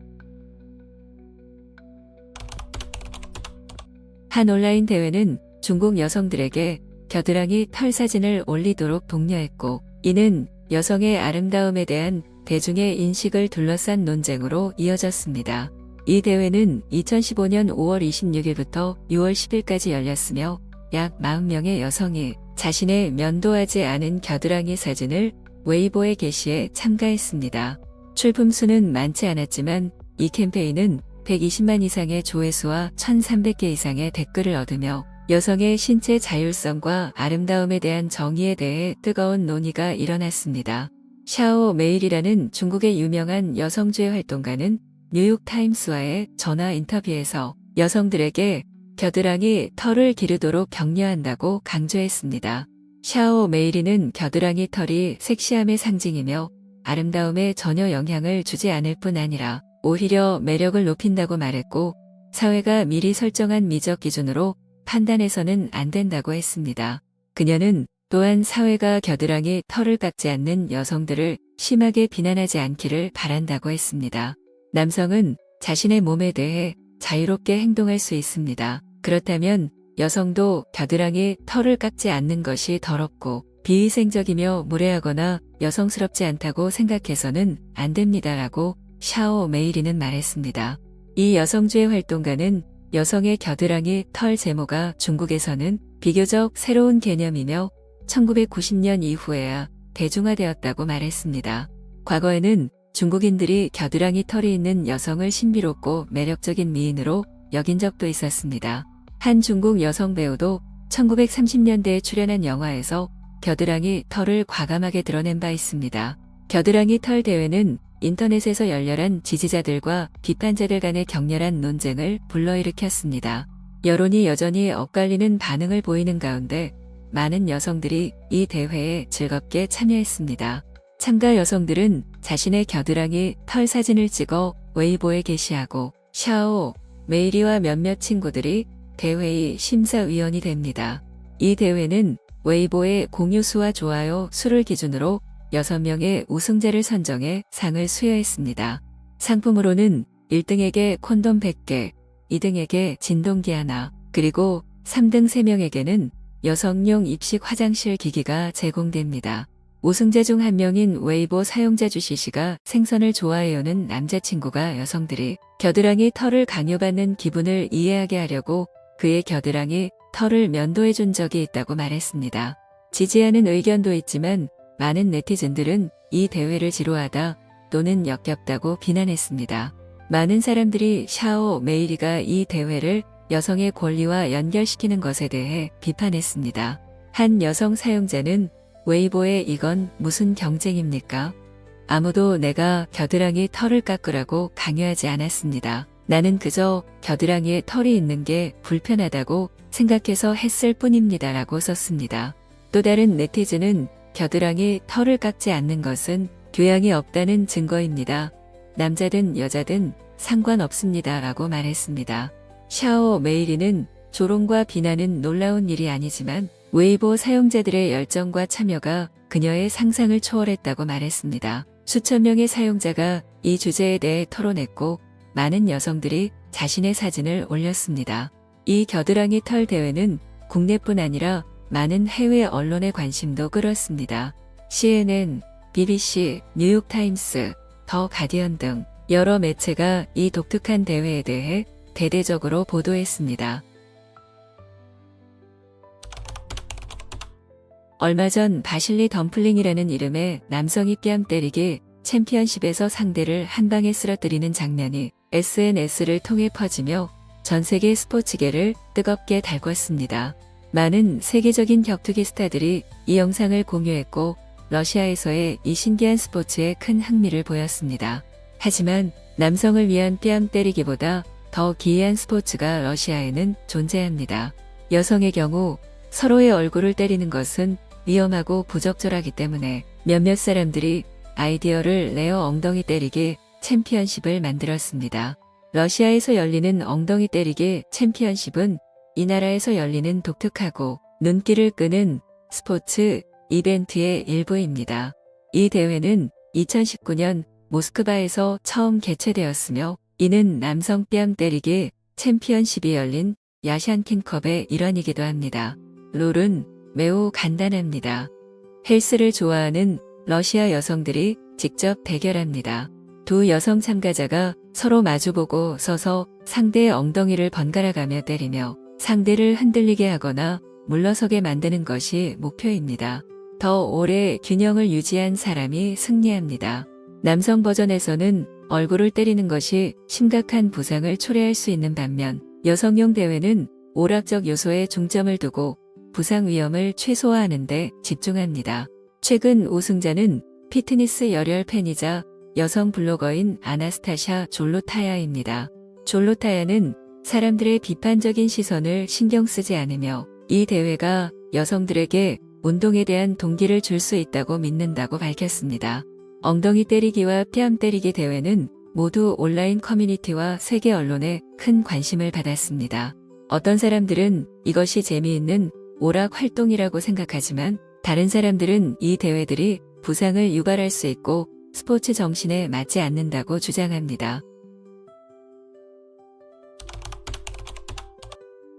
한 온라인 대회는 중국 여성들에게 겨드랑이 털 사진을 올리도록 독려했고, 이는 여성의 아름다움에 대한 대중의 인식을 둘러싼 논쟁으로 이어졌습니다. 이 대회는 2015년 5월 26일부터 6월 10일까지 열렸으며 약 40명의 여성이 자신의 면도하지 않은 겨드랑이 사진을 웨이보에 게시해 참가했습니다. 출품 수는 많지 않았지만 이 캠페인은 120만 이상의 조회수와 1,300개 이상의 댓글을 얻으며 여성의 신체 자율성과 아름다움에 대한 정의에 대해 뜨거운 논의가 일어났습니다. 샤오 메일이라는 중국의 유명한 여성주의 활동가는 뉴욕타임스와의 전화 인터뷰에서 여성들에게 겨드랑이 털을 기르도록 격려한다고 강조했습니다. 샤오 메이리는 겨드랑이 털이 섹시함의 상징이며 아름다움에 전혀 영향을 주지 않을 뿐 아니라 오히려 매력을 높인다고 말했고, 사회가 미리 설정한 미적 기준으로 판단해서는 안 된다고 했습니다. 그녀는 또한 사회가 겨드랑이 털을 깎지 않는 여성들을 심하게 비난하지 않기를 바란다고 했습니다. 남성은 자신의 몸에 대해 자유롭게 행동할 수 있습니다. 그렇다면 여성도 겨드랑이 털을 깎지 않는 것이 더럽고 비위생적이며 무례하거나 여성스럽지 않다고 생각해서는 안 됩니다라고 샤오 메이리는 말했습니다. 이 여성주의 활동가는 여성의 겨드랑이 털 제모가 중국에서는 비교적 새로운 개념이며 1990년 이후에야 대중화되었다고 말했습니다. 과거에는 중국인들이 겨드랑이 털이 있는 여성을 신비롭고 매력적인 미인으로 여긴 적도 있었습니다. 한 중국 여성 배우도 1930년대에 출연한 영화에서 겨드랑이 털을 과감하게 드러낸 바 있습니다. 겨드랑이 털 대회는 인터넷에서 열렬한 지지자들과 비판자들 간의 격렬한 논쟁을 불러일으켰습니다. 여론이 여전히 엇갈리는 반응을 보이는 가운데 많은 여성들이 이 대회에 즐겁게 참여했습니다. 참가 여성들은 자신의 겨드랑이 털 사진을 찍어 웨이보에 게시하고 샤오 메이리와 몇몇 친구들이 대회의 심사위원이 됩니다. 이 대회는 웨이보의 공유수와 좋아요 수를 기준으로 6명의 우승자를 선정해 상을 수여했습니다. 상품으로는 1등에게 콘돔 100개, 2등에게 진동기 하나, 그리고 3등 3명에게는 여성용 입식 화장실 기기가 제공됩니다. 우승자 중 한 명인 웨이보 사용자 주시 씨가 생선을 좋아해요는 남자친구가 여성들이 겨드랑이 털을 강요받는 기분을 이해하게 하려고 그의 겨드랑이 털을 면도해 준 적이 있다고 말했습니다. 지지하는 의견도 있지만 많은 네티즌들은 이 대회를 지루하다 또는 역겹다고 비난했습니다. 많은 사람들이 샤오 메이리가 이 대회를 여성의 권리와 연결시키는 것에 대해 비판했습니다. 한 여성 사용자는 웨이보에 이건 무슨 경쟁입니까? 아무도 내가 겨드랑이 털을 깎으라고 강요하지 않았습니다. 나는 그저 겨드랑이에 털이 있는 게 불편하다고 생각해서 했을 뿐입니다. 라고 썼습니다. 또 다른 네티즌은 겨드랑이 털을 깎지 않는 것은 교양이 없다는 증거입니다. 남자든 여자든 상관없습니다. 라고 말했습니다. 샤오 메이리는 조롱과 비난은 놀라운 일이 아니지만 웨이보 사용자들의 열정과 참여가 그녀의 상상을 초월했다고 말했습니다. 수천 명의 사용자가 이 주제에 대해 토론했고 많은 여성들이 자신의 사진을 올렸습니다. 이 겨드랑이 털 대회는 국내뿐 아니라 많은 해외 언론의 관심도 끌었습니다. CNN, BBC, 뉴욕타임스, 더 가디언 등 여러 매체가 이 독특한 대회에 대해 대대적으로 보도했습니다. 얼마 전 바실리 덤플링이라는 이름의 남성이 뺨 때리기 챔피언십에서 상대를 한 방에 쓰러뜨리는 장면이 SNS를 통해 퍼지며 전 세계 스포츠계를 뜨겁게 달궜습니다. 많은 세계적인 격투기 스타들이 이 영상을 공유했고 러시아에서의 이 신기한 스포츠에 큰 흥미를 보였습니다. 하지만 남성을 위한 뺨 때리기보다 더 기이한 스포츠가 러시아에는 존재합니다. 여성의 경우 서로의 얼굴을 때리는 것은 위험하고 부적절하기 때문에 몇몇 사람들이 아이디어를 내어 엉덩이 때리기 챔피언십을 만들었습니다. 러시아에서 열리는 엉덩이 때리기 챔피언십은 이 나라에서 열리는 독특하고 눈길을 끄는 스포츠 이벤트의 일부입니다. 이 대회는 2019년 모스크바에서 처음 개최되었으며 이는 남성 뺨 때리기 챔피언십이 열린 야샨킨컵의 일환이기도 합니다. 룰은 매우 간단합니다. 헬스를 좋아하는 러시아 여성들이 직접 대결합니다. 두 여성 참가자가 서로 마주보고 서서 상대의 엉덩이를 번갈아가며 때리며 상대를 흔들리게 하거나 물러서게 만드는 것이 목표입니다. 더 오래 균형을 유지한 사람이 승리합니다. 남성 버전에서는 얼굴을 때리는 것이 심각한 부상을 초래할 수 있는 반면 여성용 대회는 오락적 요소에 중점을 두고 부상 위험을 최소화하는 데 집중합니다. 최근 우승자는 피트니스 열혈 팬이자 여성 블로거인 아나스타샤 졸로타야입니다. 졸로타야는 사람들의 비판적인 시선을 신경 쓰지 않으며 이 대회가 여성들에게 운동에 대한 동기를 줄 수 있다고 믿는다고 밝혔습니다. 엉덩이 때리기와 뺨 때리기 대회는 모두 온라인 커뮤니티와 세계 언론에 큰 관심을 받았습니다. 어떤 사람들은 이것이 재미있는 오락 활동이라고 생각하지만 다른 사람들은 이 대회들이 부상을 유발할 수 있고 스포츠 정신에 맞지 않는다고 주장합니다.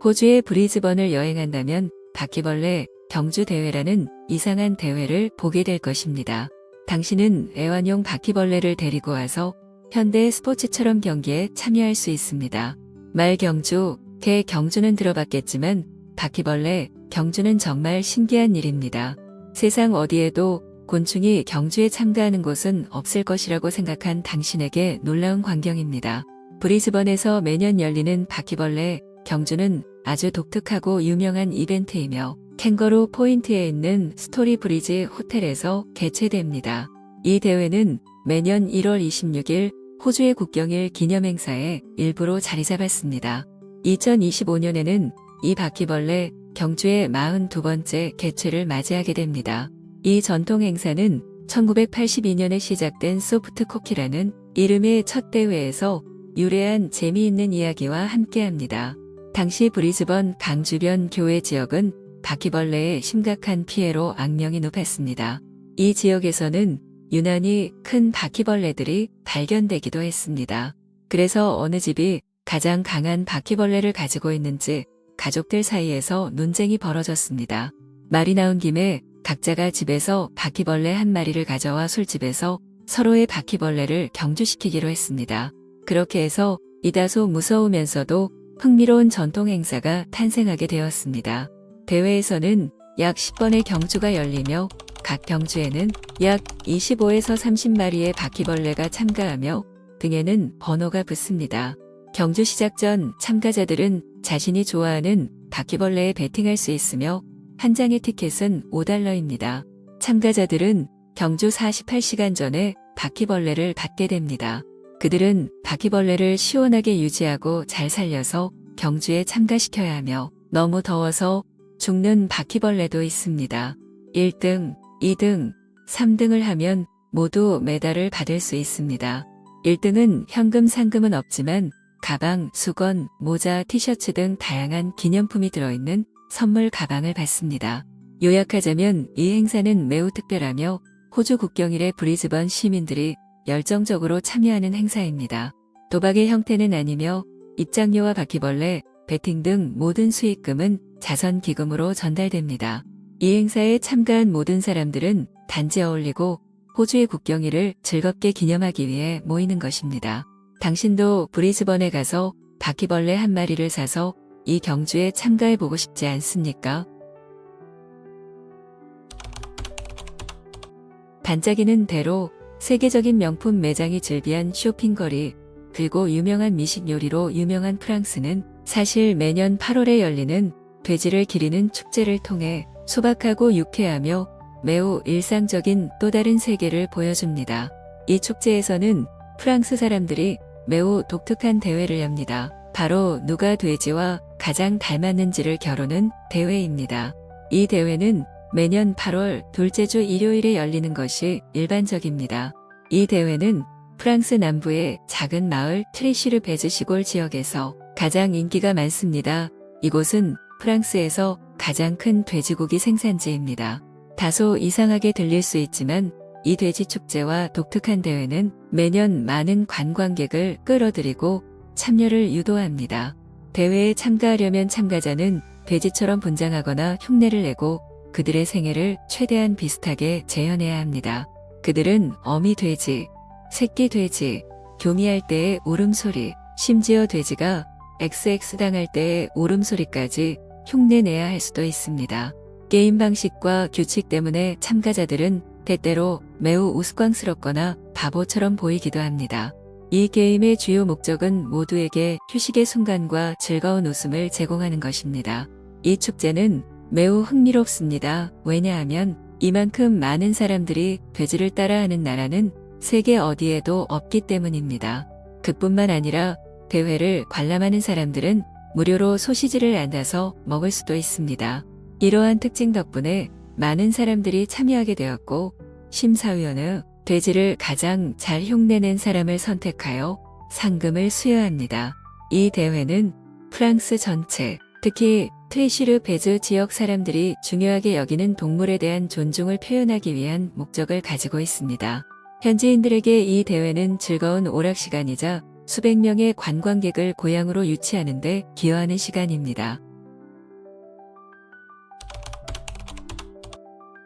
호주의 브리즈번을 여행한다면 바퀴벌레 경주 대회라는 이상한 대회를 보게 될 것입니다. 당신은 애완용 바퀴벌레를 데리고 와서 현대 스포츠처럼 경기에 참여할 수 있습니다. 말 경주, 개 경주는 들어봤겠지만 바퀴벌레 경주는 정말 신기한 일입니다. 세상 어디에도 곤충이 경주에 참가하는 곳은 없을 것이라고 생각한 당신에게 놀라운 광경입니다. 브리즈번에서 매년 열리는 바퀴벌레 경주는 아주 독특하고 유명한 이벤트이며 캥거루 포인트에 있는 스토리 브리지 호텔에서 개최됩니다. 이 대회는 매년 1월 26일 호주의 국경일 기념행사에 일부러 자리 잡았습니다. 2025년에는 이 바퀴벌레 경주의 42번째 개최를 맞이하게 됩니다. 이 전통 행사는 1982년에 시작된 소프트 쿠키라는 이름의 첫 대회에서 유래한 재미있는 이야기와 함께합니다. 당시 브리즈번 강 주변 교외 지역은 바퀴벌레의 심각한 피해로 악명이 높았습니다. 이 지역에서는 유난히 큰 바퀴벌레들이 발견되기도 했습니다. 그래서 어느 집이 가장 강한 바퀴벌레를 가지고 있는지 가족들 사이에서 논쟁이 벌어졌습니다. 말이 나온 김에 각자가 집에서 바퀴벌레 한 마리를 가져와 술집에서 서로의 바퀴벌레를 경주시키기로 했습니다. 그렇게 해서 이다소 무서우면서도 흥미로운 전통 행사가 탄생하게 되었습니다. 대회에서는 약 10번의 경주가 열리며 각 경주에는 약 25에서 30마리의 바퀴벌레가 참가하며 등에는 번호가 붙습니다. 경주 시작 전 참가자들은 자신이 좋아하는 바퀴벌레에 베팅할 수 있으며 한 장의 티켓은 $5입니다. 참가자들은 경주 48시간 전에 바퀴벌레를 받게 됩니다. 그들은 바퀴벌레를 시원하게 유지하고 잘 살려서 경주에 참가시켜야 하며 너무 더워서 죽는 바퀴벌레도 있습니다. 1등, 2등, 3등을 하면 모두 메달을 받을 수 있습니다. 1등은 현금 상금은 없지만 가방, 수건, 모자, 티셔츠 등 다양한 기념품이 들어있는 선물 가방을 받습니다. 요약하자면 이 행사는 매우 특별하며 호주 국경일의 브리즈번 시민들이 열정적으로 참여하는 행사입니다. 도박의 형태는 아니며 입장료와 바퀴벌레, 베팅 등 모든 수익금은 자선기금으로 전달됩니다. 이 행사에 참가한 모든 사람들은 단지 어울리고 호주의 국경일을 즐겁게 기념하기 위해 모이는 것입니다. 당신도 브리즈번에 가서 바퀴벌레 한 마리를 사서 이 경주에 참가해보고 싶지 않습니까? 반짝이는 대로 세계적인 명품 매장이 즐비한 쇼핑거리, 그리고 유명한 미식 요리로 유명한 프랑스는 사실 매년 8월에 열리는 돼지를 기리는 축제를 통해 소박하고 유쾌하며 매우 일상적인 또 다른 세계를 보여줍니다. 이 축제에서는 프랑스 사람들이 매우 독특한 대회를 엽니다. 바로 누가 돼지와 가장 닮았는지를 겨루는 대회입니다. 이 대회는 매년 8월 둘째 주 일요일에 열리는 것이 일반적입니다. 이 대회는 프랑스 남부의 작은 마을 트리시르 베즈 시골 지역에서 가장 인기가 많습니다. 이곳은 프랑스에서 가장 큰 돼지고기 생산지입니다. 다소 이상하게 들릴 수 있지만 이 돼지 축제와 독특한 대회는 매년 많은 관광객을 끌어들이고 참여를 유도합니다. 대회에 참가하려면 참가자는 돼지처럼 분장하거나 흉내를 내고 그들의 생애를 최대한 비슷하게 재현해야 합니다. 그들은 어미 돼지, 새끼 돼지, 교미할 때의 울음소리, 심지어 돼지가 XX 당할 때의 울음소리까지 흉내내야 할 수도 있습니다. 게임 방식과 규칙 때문에 참가자들은 때때로 매우 우스꽝스럽거나 바보처럼 보이기도 합니다. 이 게임의 주요 목적은 모두에게 휴식의 순간과 즐거운 웃음을 제공하는 것입니다. 이 축제는 매우 흥미롭습니다. 왜냐하면 이만큼 많은 사람들이 돼지를 따라하는 나라는 세계 어디에도 없기 때문입니다. 그뿐만 아니라 대회를 관람하는 사람들은 무료로 소시지를 앉아서 먹을 수도 있습니다. 이러한 특징 덕분에 많은 사람들이 참여하게 되었고 심사위원은 돼지를 가장 잘 흉내낸 사람을 선택하여 상금을 수여합니다. 이 대회는 프랑스 전체, 특히 트리시르 베즈 지역 사람들이 중요하게 여기는 동물에 대한 존중을 표현하기 위한 목적을 가지고 있습니다. 현지인들에게 이 대회는 즐거운 오락 시간이자 수백 명의 관광객을 고향으로 유치하는 데 기여하는 시간입니다.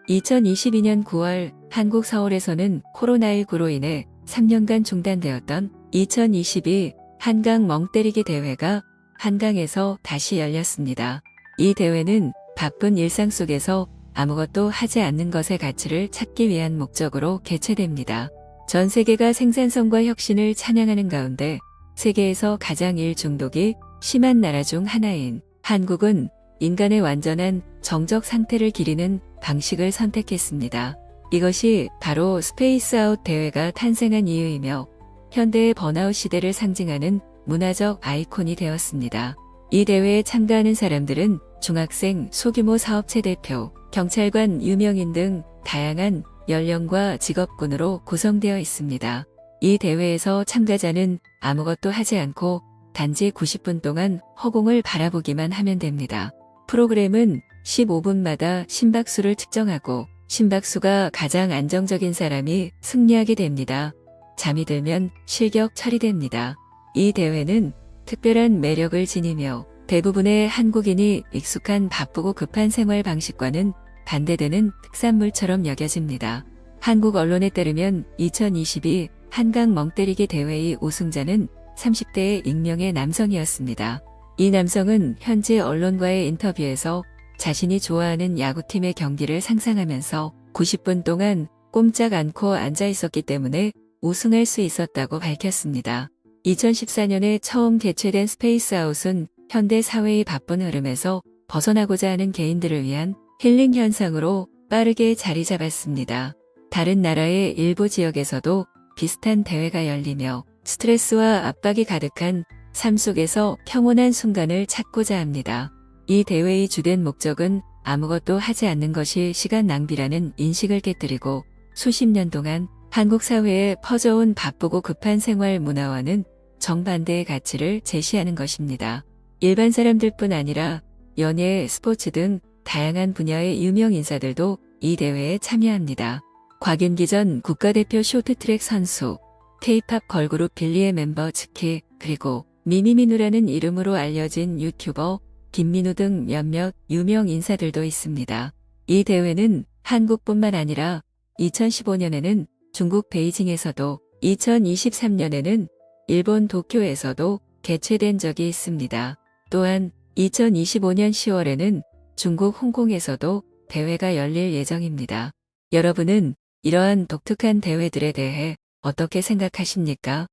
2022년 9월 한국 서울에서는 코로나19로 인해 3년간 중단되었던 2022 한강 멍때리기 대회가 한강에서 다시 열렸습니다. 이 대회는 바쁜 일상 속에서 아무것도 하지 않는 것의 가치를 찾기 위한 목적으로 개최됩니다. 전 세계가 생산성과 혁신을 찬양하는 가운데 세계에서 가장 일 중독이 심한 나라 중 하나인 한국은 인간의 완전한 정적 상태를 기리는 방식을 선택했습니다. 이것이 바로 스페이스 아웃 대회가 탄생한 이유이며 현대의 번아웃 시대를 상징하는 문화적 아이콘이 되었습니다. 이 대회에 참가하는 사람들은 중학생, 소규모 사업체 대표, 경찰관, 유명인 등 다양한 연령과 직업군으로 구성되어 있습니다. 이 대회에서 참가자는 아무것도 하지 않고 단지 90분 동안 허공을 바라보기만 하면 됩니다. 프로그램은 15분마다 심박수를 측정하고 심박수가 가장 안정적인 사람이 승리하게 됩니다. 잠이 들면 실격 처리됩니다. 이 대회는 특별한 매력을 지니며 대부분의 한국인이 익숙한 바쁘고 급한 생활 방식과는 반대되는 특산물처럼 여겨집니다. 한국 언론에 따르면 2022 한강 멍때리기 대회의 우승자는 30대의 익명의 남성이었습니다. 이 남성은 현지 언론과의 인터뷰에서 자신이 좋아하는 야구팀의 경기를 상상하면서 90분 동안 꼼짝 않고 앉아 있었기 때문에 우승할 수 있었다고 밝혔습니다. 2014년에 처음 개최된 스페이스 아웃은 현대 사회의 바쁜 흐름에서 벗어나고자 하는 개인들을 위한 힐링 현상으로 빠르게 자리 잡았습니다. 다른 나라의 일부 지역에서도 비슷한 대회가 열리며 스트레스와 압박이 가득한 삶 속에서 평온한 순간을 찾고자 합니다. 이 대회의 주된 목적은 아무것도 하지 않는 것이 시간 낭비라는 인식을 깨뜨리고 수십 년 동안 한국 사회에 퍼져온 바쁘고 급한 생활 문화와는 정반대의 가치를 제시하는 것입니다. 일반 사람들뿐 아니라 연예, 스포츠 등 다양한 분야의 유명 인사들도 이 대회에 참여합니다. 곽윤기 전 국가대표 쇼트트랙 선수, K-팝 걸그룹 빌리의 멤버 츠키, 그리고 미미민우라는 이름으로 알려진 유튜버 김민우 등 몇몇 유명 인사들도 있습니다. 이 대회는 한국뿐만 아니라 2015년에는 중국 베이징에서도 2023년에는 일본 도쿄에서도 개최된 적이 있습니다. 또한 2025년 10월에는 중국 홍콩에서도 대회가 열릴 예정입니다. 여러분은 이러한 독특한 대회들에 대해 어떻게 생각하십니까?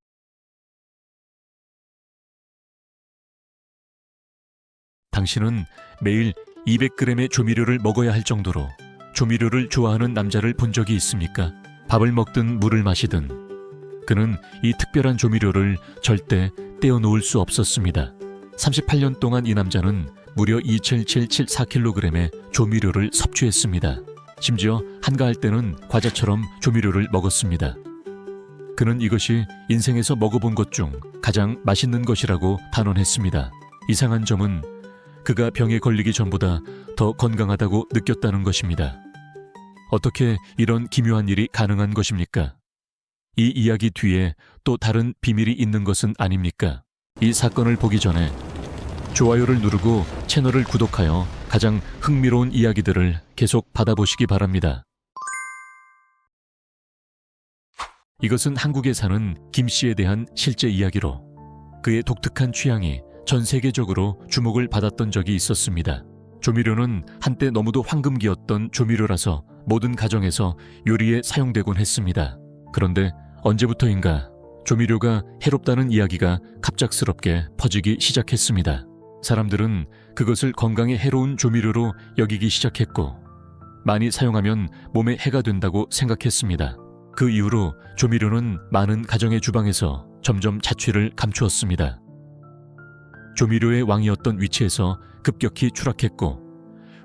당신은 매일 200g의 조미료를 먹어야 할 정도로 조미료를 좋아하는 남자를 본 적이 있습니까? 밥을 먹든 물을 마시든 그는 이 특별한 조미료를 절대 떼어놓을 수 없었습니다. 38년 동안 이 남자는 무려 2.774kg의 조미료를 섭취했습니다. 심지어 한가할 때는 과자처럼 조미료를 먹었습니다. 그는 이것이 인생에서 먹어본 것 중 가장 맛있는 것이라고 단언했습니다. 이상한 점은 그가 병에 걸리기 전보다 더 건강하다고 느꼈다는 것입니다. 어떻게 이런 기묘한 일이 가능한 것입니까? 이 이야기 뒤에 또 다른 비밀이 있는 것은 아닙니까? 이 사건을 보기 전에 좋아요를 누르고 채널을 구독하여 가장 흥미로운 이야기들을 계속 받아보시기 바랍니다. 이것은 한국에 사는 김 씨에 대한 실제 이야기로 그의 독특한 취향이 전 세계적으로 주목을 받았던 적이 있었습니다. 조미료는 한때 너무도 황금기였던 조미료라서 모든 가정에서 요리에 사용되곤 했습니다. 그런데 언제부터인가 조미료가 해롭다는 이야기가 갑작스럽게 퍼지기 시작했습니다. 사람들은 그것을 건강에 해로운 조미료로 여기기 시작했고 많이 사용하면 몸에 해가 된다고 생각했습니다. 그 이후로 조미료는 많은 가정의 주방에서 점점 자취를 감추었습니다. 조미료의 왕이었던 위치에서 급격히 추락했고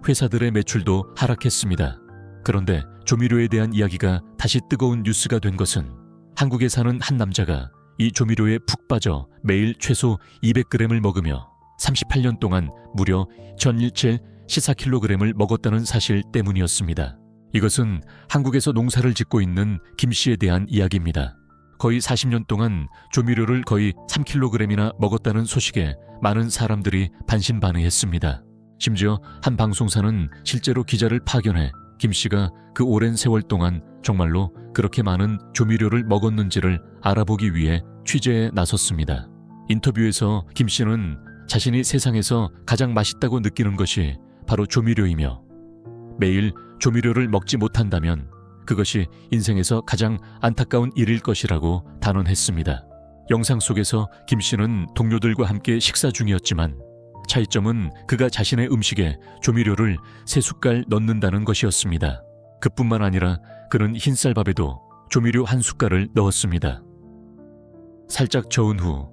회사들의 매출도 하락했습니다. 그런데 조미료에 대한 이야기가 다시 뜨거운 뉴스가 된 것은 한국에 사는 한 남자가 이 조미료에 푹 빠져 매일 최소 200g을 먹으며 38년 동안 무려 전일체 14kg을 먹었다는 사실 때문이었습니다. 이것은 한국에서 농사를 짓고 있는 김 씨에 대한 이야기입니다. 거의 40년 동안 조미료를 거의 3kg이나 먹었다는 소식에 많은 사람들이 반신반의했습니다. 심지어 한 방송사는 실제로 기자를 파견해 김 씨가 그 오랜 세월 동안 정말로 그렇게 많은 조미료를 먹었는지를 알아보기 위해 취재에 나섰습니다. 인터뷰에서 김 씨는 자신이 세상에서 가장 맛있다고 느끼는 것이 바로 조미료이며 매일 조미료를 먹지 못한다면 그것이 인생에서 가장 안타까운 일일 것이라고 단언했습니다. 영상 속에서 김 씨는 동료들과 함께 식사 중이었지만 차이점은 그가 자신의 음식에 조미료를 3숟갈 넣는다는 것이었습니다. 그뿐만 아니라 그는 흰쌀밥에도 조미료 1숟갈을 넣었습니다. 살짝 저은 후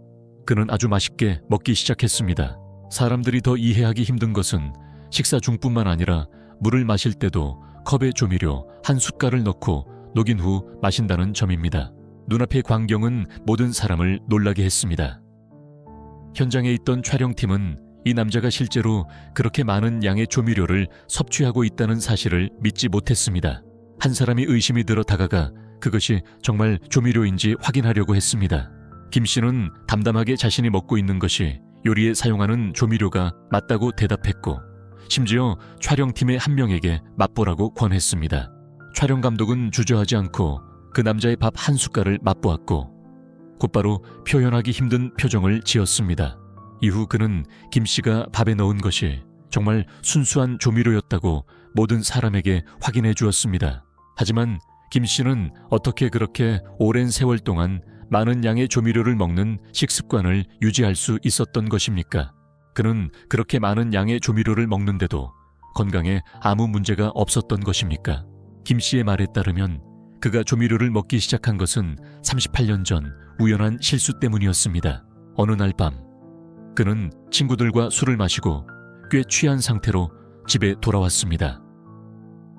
그는 아주 맛있게 먹기 시작했습니다. 사람들이 더 이해하기 힘든 것은 식사 중뿐만 아니라 물을 마실 때도 컵에 조미료 1숟갈을 넣고 녹인 후 마신다는 점입니다. 눈앞의 광경은 모든 사람을 놀라게 했습니다. 현장에 있던 촬영팀은 이 남자가 실제로 그렇게 많은 양의 조미료를 섭취하고 있다는 사실을 믿지 못했습니다. 한 사람이 의심이 들어 다가가 그것이 정말 조미료인지 확인하려고 했습니다. 김 씨는 담담하게 자신이 먹고 있는 것이 요리에 사용하는 조미료가 맞다고 대답했고 심지어 촬영팀의 한 명에게 맛보라고 권했습니다. 촬영 감독은 주저하지 않고 그 남자의 밥 1숟갈을 맛보았고 곧바로 표현하기 힘든 표정을 지었습니다. 이후 그는 김 씨가 밥에 넣은 것이 정말 순수한 조미료였다고 모든 사람에게 확인해 주었습니다. 하지만 김 씨는 어떻게 그렇게 오랜 세월 동안 많은 양의 조미료를 먹는 식습관을 유지할 수 있었던 것입니까? 그는 그렇게 많은 양의 조미료를 먹는데도 건강에 아무 문제가 없었던 것입니까? 김 씨의 말에 따르면 그가 조미료를 먹기 시작한 것은 38년 전 우연한 실수 때문이었습니다. 어느 날 밤 그는 친구들과 술을 마시고 꽤 취한 상태로 집에 돌아왔습니다.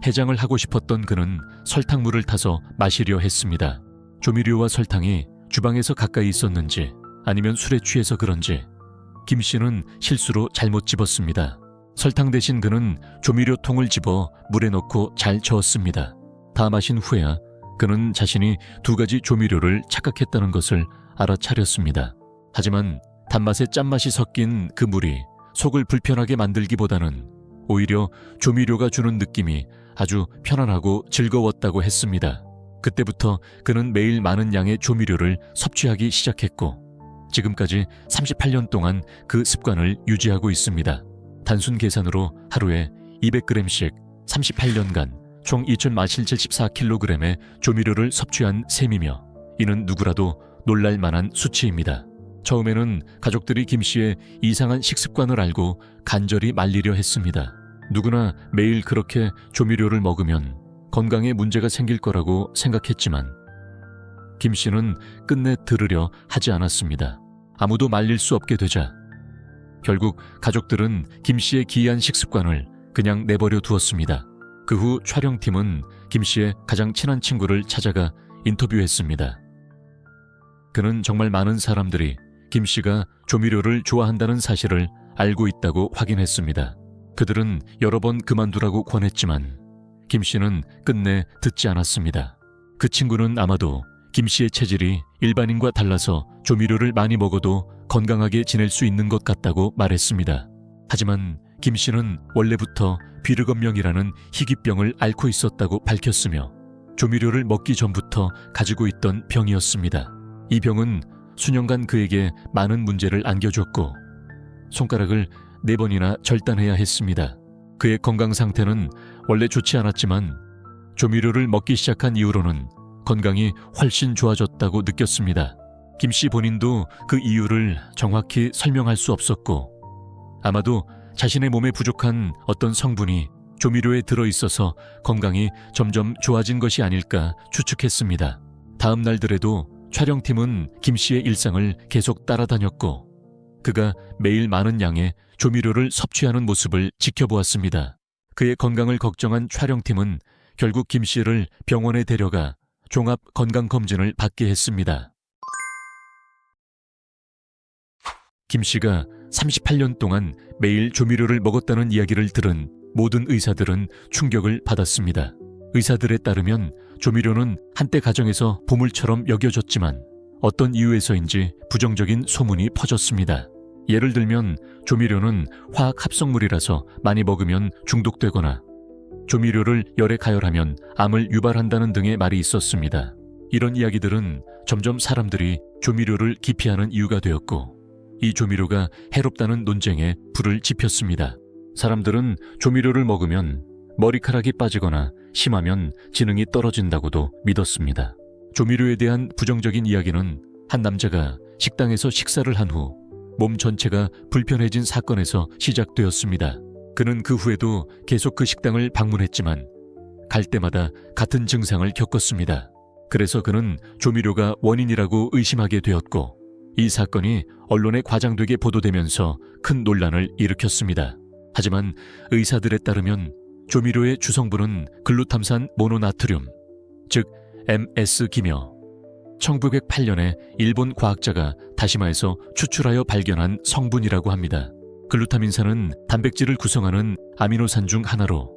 해장을 하고 싶었던 그는 설탕물을 타서 마시려 했습니다. 조미료와 설탕이 주방에서 가까이 있었는지 아니면 술에 취해서 그런지 김 씨는 실수로 잘못 집었습니다. 설탕 대신 그는 조미료통을 집어 물에 넣고 잘 저었습니다. 다 마신 후에야 그는 자신이 2가지 조미료를 착각했다는 것을 알아차렸습니다. 하지만 단맛에 짠맛이 섞인 그 물이 속을 불편하게 만들기보다는 오히려 조미료가 주는 느낌이 아주 편안하고 즐거웠다고 했습니다. 그때부터 그는 매일 많은 양의 조미료를 섭취하기 시작했고 지금까지 38년 동안 그 습관을 유지하고 있습니다. 단순 계산으로 하루에 200g씩 38년간 총 2074kg의 조미료를 섭취한 셈이며 이는 누구라도 놀랄 만한 수치입니다. 처음에는 가족들이 김 씨의 이상한 식습관을 알고 간절히 말리려 했습니다. 누구나 매일 그렇게 조미료를 먹으면 건강에 문제가 생길 거라고 생각했지만 김 씨는 끝내 들으려 하지 않았습니다. 아무도 말릴 수 없게 되자 결국 가족들은 김 씨의 기이한 식습관을 그냥 내버려 두었습니다. 그 후 촬영팀은 김 씨의 가장 친한 친구를 찾아가 인터뷰했습니다. 그는 정말 많은 사람들이 김 씨가 조미료를 좋아한다는 사실을 알고 있다고 확인했습니다. 그들은 여러 번 그만두라고 권했지만 김 씨는 끝내 듣지 않았습니다. 그 친구는 아마도 김 씨의 체질이 일반인과 달라서 조미료를 많이 먹어도 건강하게 지낼 수 있는 것 같다고 말했습니다. 하지만 김 씨는 원래부터 비르검령이라는 희귀병을 앓고 있었다고 밝혔으며 조미료를 먹기 전부터 가지고 있던 병이었습니다. 이 병은 수년간 그에게 많은 문제를 안겨줬고 손가락을 4번이나 절단해야 했습니다. 그의 건강 상태는 원래 좋지 않았지만 조미료를 먹기 시작한 이후로는 건강이 훨씬 좋아졌다고 느꼈습니다. 김 씨 본인도 그 이유를 정확히 설명할 수 없었고 아마도 자신의 몸에 부족한 어떤 성분이 조미료에 들어있어서 건강이 점점 좋아진 것이 아닐까 추측했습니다. 다음 날들에도 촬영팀은 김 씨의 일상을 계속 따라다녔고 그가 매일 많은 양의 조미료를 섭취하는 모습을 지켜보았습니다. 그의 건강을 걱정한 촬영팀은 결국 김 씨를 병원에 데려가 종합 건강검진을 받게 했습니다. 김 씨가 38년 동안 매일 조미료를 먹었다는 이야기를 들은 모든 의사들은 충격을 받았습니다. 의사들에 따르면 조미료는 한때 가정에서 보물처럼 여겨졌지만 어떤 이유에서인지 부정적인 소문이 퍼졌습니다. 예를 들면 조미료는 화학 합성물이라서 많이 먹으면 중독되거나 조미료를 열에 가열하면 암을 유발한다는 등의 말이 있었습니다. 이런 이야기들은 점점 사람들이 조미료를 기피하는 이유가 되었고 이 조미료가 해롭다는 논쟁에 불을 지폈습니다. 사람들은 조미료를 먹으면 머리카락이 빠지거나 심하면 지능이 떨어진다고도 믿었습니다. 조미료에 대한 부정적인 이야기는 한 남자가 식당에서 식사를 한 후 몸 전체가 불편해진 사건에서 시작되었습니다. 그는 그 후에도 계속 그 식당을 방문했지만 갈 때마다 같은 증상을 겪었습니다. 그래서 그는 조미료가 원인이라고 의심하게 되었고 이 사건이 언론에 과장되게 보도되면서 큰 논란을 일으켰습니다. 하지만 의사들에 따르면 조미료의 주성분은 글루탐산 모노나트륨, 즉 MS기며 1908년에 일본 과학자가 다시마에서 추출하여 발견한 성분이라고 합니다. 글루타민산은 단백질을 구성하는 아미노산 중 하나로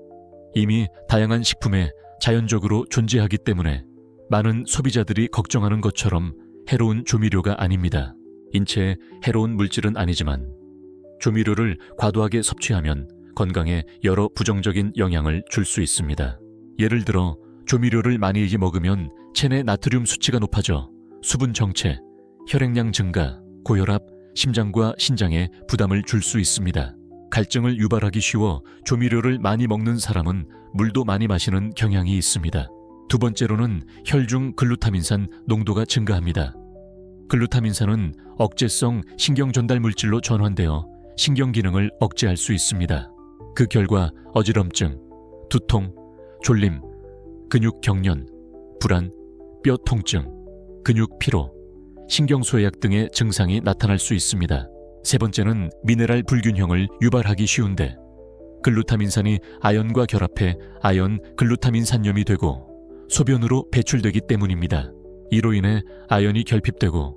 이미 다양한 식품에 자연적으로 존재하기 때문에 많은 소비자들이 걱정하는 것처럼 해로운 조미료가 아닙니다. 인체에 해로운 물질은 아니지만 조미료를 과도하게 섭취하면 건강에 여러 부정적인 영향을 줄 수 있습니다. 예를 들어 조미료를 많이 먹으면 체내 나트륨 수치가 높아져 수분 정체, 혈액량 증가, 고혈압, 심장과 신장에 부담을 줄 수 있습니다. 갈증을 유발하기 쉬워 조미료를 많이 먹는 사람은 물도 많이 마시는 경향이 있습니다. 두 번째로는 혈중 글루타민산 농도가 증가합니다. 글루타민산은 억제성 신경 전달 물질로 전환되어 신경 기능을 억제할 수 있습니다. 그 결과 어지럼증, 두통, 졸림, 근육 경련, 불안, 뼈 통증, 근육 피로, 신경소외약 등의 증상이 나타날 수 있습니다. 세 번째는 미네랄 불균형을 유발하기 쉬운데 글루타민산이 아연과 결합해 아연 글루타민산염이 되고 소변으로 배출되기 때문입니다. 이로 인해 아연이 결핍되고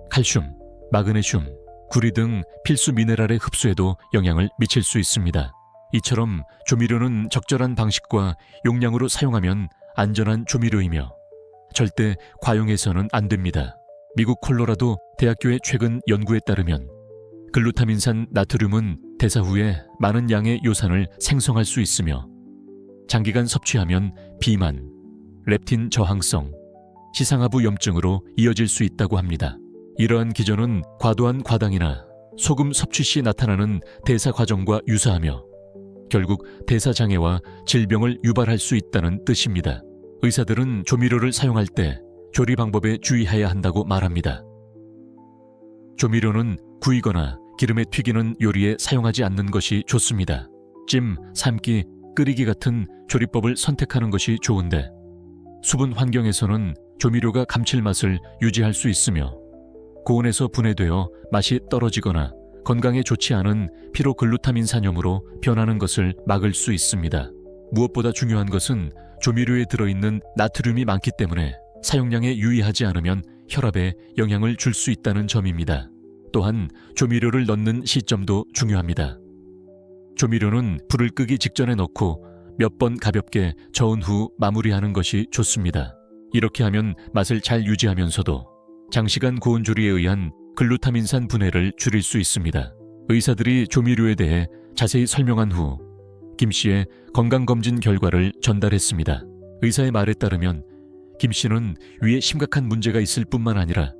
칼슘, 마그네슘, 구리 등 필수 미네랄의 흡수에도 영향을 미칠 수 있습니다. 이처럼 조미료는 적절한 방식과 용량으로 사용하면 안전한 조미료이며 절대 과용해서는 안 됩니다. 미국 콜로라도 대학교의 최근 연구에 따르면 글루타민산 나트륨은 대사 후에 많은 양의 요산을 생성할 수 있으며 장기간 섭취하면 비만, 렙틴 저항성, 시상하부 염증으로 이어질 수 있다고 합니다. 이러한 기전은 과도한 과당이나 소금 섭취 시 나타나는 대사 과정과 유사하며 결국 대사장애와 질병을 유발할 수 있다는 뜻입니다. 의사들은 조미료를 사용할 때 조리 방법에 주의해야 한다고 말합니다. 조미료는 구이거나 기름에 튀기는 요리에 사용하지 않는 것이 좋습니다. 찜, 삶기, 끓이기 같은 조리법을 선택하는 것이 좋은데 수분 환경에서는 조미료가 감칠맛을 유지할 수 있으며 고온에서 분해되어 맛이 떨어지거나 건강에 좋지 않은 피로글루타민산염으로 변하는 것을 막을 수 있습니다. 무엇보다 중요한 것은 조미료에 들어있는 나트륨이 많기 때문에 사용량에 유의하지 않으면 혈압에 영향을 줄 수 있다는 점입니다. 또한 조미료를 넣는 시점도 중요합니다. 조미료는 불을 끄기 직전에 넣고 몇 번 가볍게 저은 후 마무리하는 것이 좋습니다. 이렇게 하면 맛을 잘 유지하면서도 장시간 고온 조리에 의한 글루타민산 분해를 줄일 수 있습니다. 의사들이 조미료에 대해 자세히 설명한 후 김 씨의 건강검진 결과를 전달했습니다. 의사의 말에 따르면 김 씨는 위에 심각한 문제가 있을 뿐만 아니라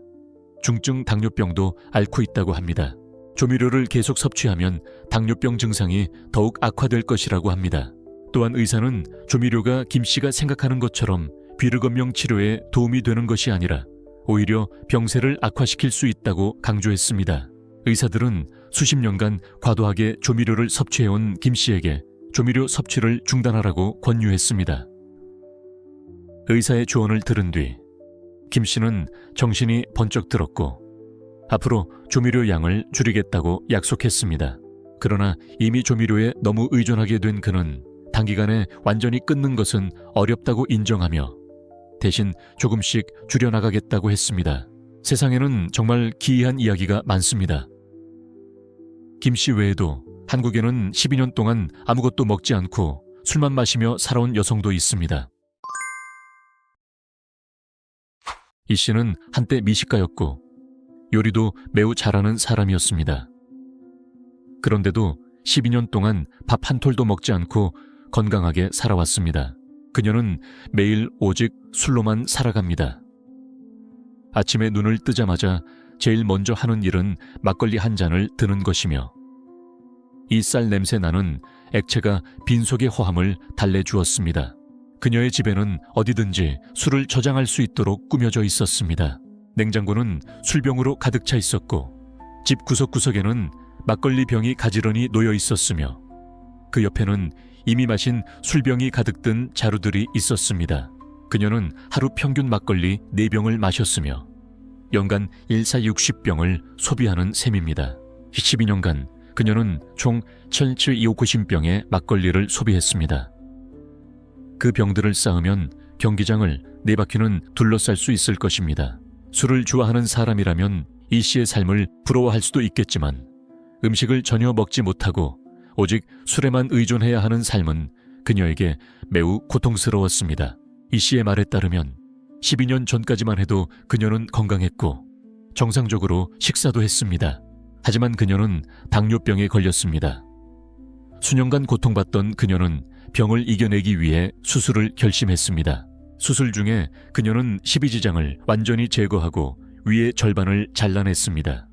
중증 당뇨병도 앓고 있다고 합니다. 조미료를 계속 섭취하면 당뇨병 증상이 더욱 악화될 것이라고 합니다. 또한 의사는 조미료가 김 씨가 생각하는 것처럼 비르건명 치료에 도움이 되는 것이 아니라 오히려 병세를 악화시킬 수 있다고 강조했습니다. 의사들은 수십 년간 과도하게 조미료를 섭취해온 김 씨에게 조미료 섭취를 중단하라고 권유했습니다. 의사의 조언을 들은 뒤 김 씨는 정신이 번쩍 들었고 앞으로 조미료 양을 줄이겠다고 약속했습니다. 그러나 이미 조미료에 너무 의존하게 된 그는 단기간에 완전히 끊는 것은 어렵다고 인정하며 대신 조금씩 줄여나가겠다고 했습니다. 세상에는 정말 기이한 이야기가 많습니다. 김 씨 외에도 한국에는 12년 동안 아무것도 먹지 않고 술만 마시며 살아온 여성도 있습니다. 이 씨는 한때 미식가였고 요리도 매우 잘하는 사람이었습니다. 그런데도 12년 동안 밥 한 톨도 먹지 않고 건강하게 살아왔습니다. 그녀는 매일 오직 술로만 살아갑니다. 아침에 눈을 뜨자마자 제일 먼저 하는 일은 막걸리 한 잔을 드는 것이며 이 쌀 냄새 나는 액체가 빈속의 호함을 달래주었습니다. 그녀의 집에는 어디든지 술을 저장할 수 있도록 꾸며져 있었습니다. 냉장고는 술병으로 가득 차 있었고 집 구석구석에는 막걸리 병이 가지런히 놓여 있었으며 그 옆에는 이미 마신 술병이 가득 든 자루들이 있었습니다. 그녀는 하루 평균 막걸리 4병을 마셨으며 연간 1460병을 소비하는 셈입니다. 12년간 그녀는 총 17,250병의 막걸리를 소비했습니다. 그 병들을 쌓으면 경기장을 4바퀴는 둘러쌀 수 있을 것입니다. 술을 좋아하는 사람이라면 이 씨의 삶을 부러워할 수도 있겠지만 음식을 전혀 먹지 못하고 오직 술에만 의존해야 하는 삶은 그녀에게 매우 고통스러웠습니다. 이 씨의 말에 따르면 12년 전까지만 해도 그녀는 건강했고 정상적으로 식사도 했습니다. 하지만 그녀는 당뇨병에 걸렸습니다. 수년간 고통받던 그녀는 병을 이겨내기 위해 수술을 결심했습니다. 수술 중에 그녀는 십이지장을 완전히 제거하고 위의 절반을 잘라냈습니다.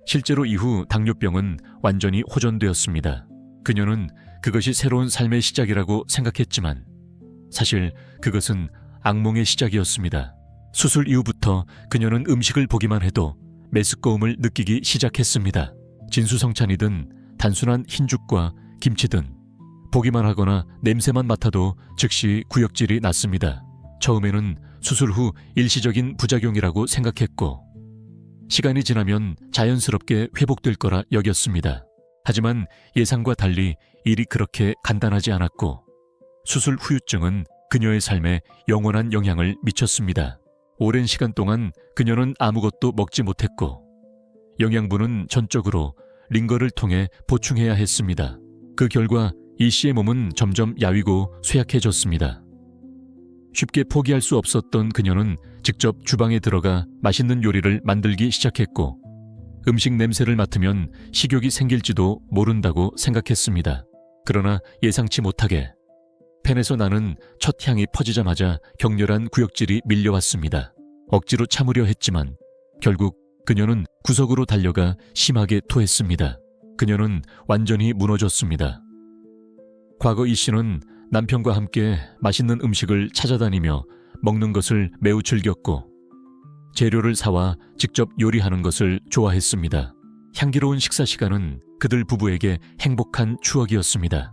실제로 이후 당뇨병은 완전히 호전되었습니다. 그녀는 그것이 새로운 삶의 시작이라고 생각했지만 사실 그것은 악몽의 시작이었습니다. 수술 이후부터 그녀는 음식을 보기만 해도 메스꺼움을 느끼기 시작했습니다. 진수성찬이든 단순한 흰죽과 김치든 보기만 하거나 냄새만 맡아도 즉시 구역질이 났습니다. 처음에는 수술 후 일시적인 부작용이라고 생각했고 시간이 지나면 자연스럽게 회복될 거라 여겼습니다. 하지만 예상과 달리 일이 그렇게 간단하지 않았고 수술 후유증은 그녀의 삶에 영원한 영향을 미쳤습니다. 오랜 시간 동안 그녀는 아무것도 먹지 못했고 영양분은 전적으로 링거를 통해 보충해야 했습니다. 그 결과 이 씨의 몸은 점점 야위고 쇠약해졌습니다. 쉽게 포기할 수 없었던 그녀는 직접 주방에 들어가 맛있는 요리를 만들기 시작했고 음식 냄새를 맡으면 식욕이 생길지도 모른다고 생각했습니다. 그러나 예상치 못하게 팬에서 나는 첫 향이 퍼지자마자 격렬한 구역질이 밀려왔습니다. 억지로 참으려 했지만 결국 그녀는 구석으로 달려가 심하게 토했습니다. 그녀는 완전히 무너졌습니다. 과거 이 씨는 남편과 함께 맛있는 음식을 찾아다니며 먹는 것을 매우 즐겼고 재료를 사와 직접 요리하는 것을 좋아했습니다. 향기로운 식사 시간은 그들 부부에게 행복한 추억이었습니다.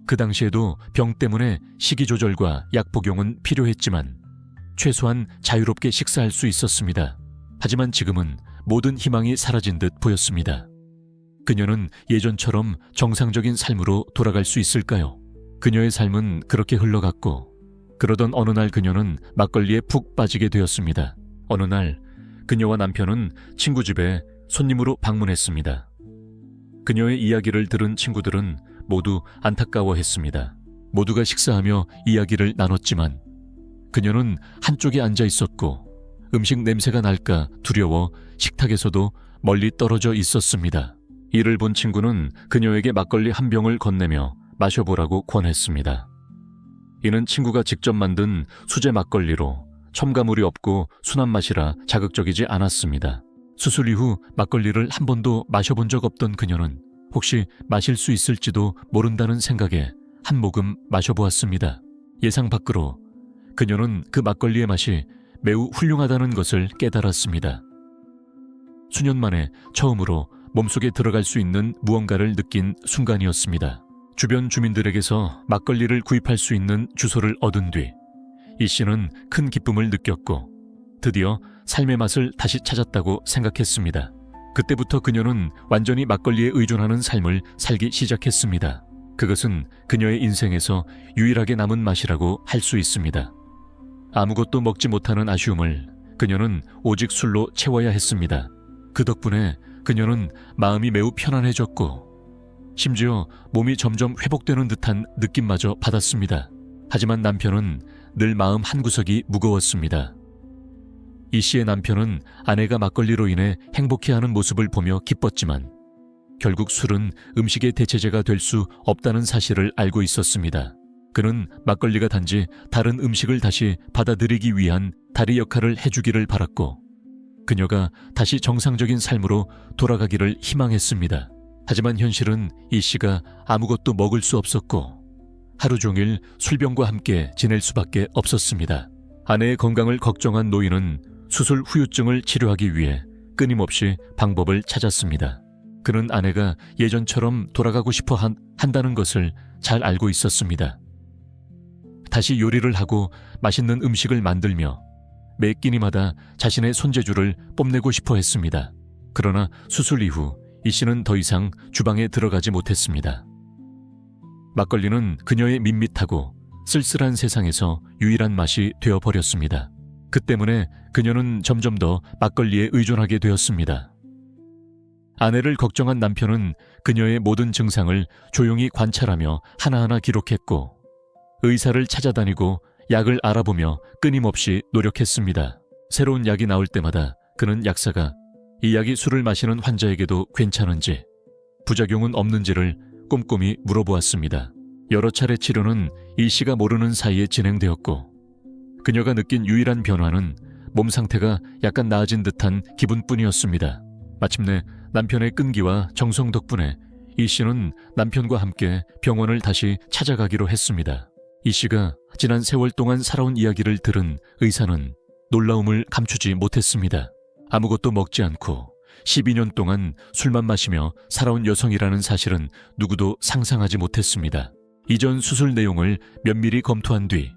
그 당시에도 병 때문에 식이 조절과 약 복용은 필요했지만 최소한 자유롭게 식사할 수 있었습니다. 하지만 지금은 모든 희망이 사라진 듯 보였습니다. 그녀는 예전처럼 정상적인 삶으로 돌아갈 수 있을까요? 그녀의 삶은 그렇게 흘러갔고 그러던 어느 날 그녀는 막걸리에 푹 빠지게 되었습니다. 어느 날 그녀와 남편은 친구 집에 손님으로 방문했습니다. 그녀의 이야기를 들은 친구들은 모두 안타까워했습니다. 모두가 식사하며 이야기를 나눴지만 그녀는 한쪽에 앉아 있었고 음식 냄새가 날까 두려워 식탁에서도 멀리 떨어져 있었습니다. 이를 본 친구는 그녀에게 막걸리 한 병을 건네며 마셔보라고 권했습니다. 이는 친구가 직접 만든 수제 막걸리로 첨가물이 없고 순한 맛이라 자극적이지 않았습니다. 수술 이후 막걸리를 한 번도 마셔본 적 없던 그녀는 혹시 마실 수 있을지도 모른다는 생각에 한 모금 마셔보았습니다. 예상 밖으로 그녀는 그 막걸리의 맛이 매우 훌륭하다는 것을 깨달았습니다. 수년 만에 처음으로 몸속에 들어갈 수 있는 무언가를 느낀 순간이었습니다. 주변 주민들에게서 막걸리를 구입할 수 있는 주소를 얻은 뒤 이 씨는 큰 기쁨을 느꼈고 드디어 삶의 맛을 다시 찾았다고 생각했습니다. 그때부터 그녀는 완전히 막걸리에 의존하는 삶을 살기 시작했습니다. 그것은 그녀의 인생에서 유일하게 남은 맛이라고 할 수 있습니다. 아무것도 먹지 못하는 아쉬움을 그녀는 오직 술로 채워야 했습니다. 그 덕분에 그녀는 마음이 매우 편안해졌고 심지어 몸이 점점 회복되는 듯한 느낌마저 받았습니다. 하지만 남편은 늘 마음 한구석이 무거웠습니다. 이 씨의 남편은 아내가 막걸리로 인해 행복해하는 모습을 보며 기뻤지만 결국 술은 음식의 대체제가 될 수 없다는 사실을 알고 있었습니다. 그는 막걸리가 단지 다른 음식을 다시 받아들이기 위한 다리 역할을 해주기를 바랐고 그녀가 다시 정상적인 삶으로 돌아가기를 희망했습니다. 하지만 현실은 이 씨가 아무것도 먹을 수 없었고 하루 종일 술병과 함께 지낼 수밖에 없었습니다. 아내의 건강을 걱정한 노인은 수술 후유증을 치료하기 위해 끊임없이 방법을 찾았습니다. 그는 아내가 예전처럼 돌아가고 싶어 한다는 것을 잘 알고 있었습니다. 다시 요리를 하고 맛있는 음식을 만들며 매 끼니마다 자신의 손재주를 뽐내고 싶어 했습니다. 그러나 수술 이후 이 씨는 더 이상 주방에 들어가지 못했습니다. 막걸리는 그녀의 밋밋하고 쓸쓸한 세상에서 유일한 맛이 되어버렸습니다. 그 때문에 그녀는 점점 더 막걸리에 의존하게 되었습니다. 아내를 걱정한 남편은 그녀의 모든 증상을 조용히 관찰하며 하나하나 기록했고 의사를 찾아다니고 약을 알아보며 끊임없이 노력했습니다. 새로운 약이 나올 때마다 그는 약사가 이 약이 술을 마시는 환자에게도 괜찮은지 부작용은 없는지를 꼼꼼히 물어보았습니다. 여러 차례 치료는 이 씨가 모르는 사이에 진행되었고 그녀가 느낀 유일한 변화는 몸 상태가 약간 나아진 듯한 기분뿐이었습니다. 마침내 남편의 끈기와 정성 덕분에 이 씨는 남편과 함께 병원을 다시 찾아가기로 했습니다. 이 씨가 지난 세월 동안 살아온 이야기를 들은 의사는 놀라움을 감추지 못했습니다. 아무것도 먹지 않고 12년 동안 술만 마시며 살아온 여성이라는 사실은 누구도 상상하지 못했습니다. 이전 수술 내용을 면밀히 검토한 뒤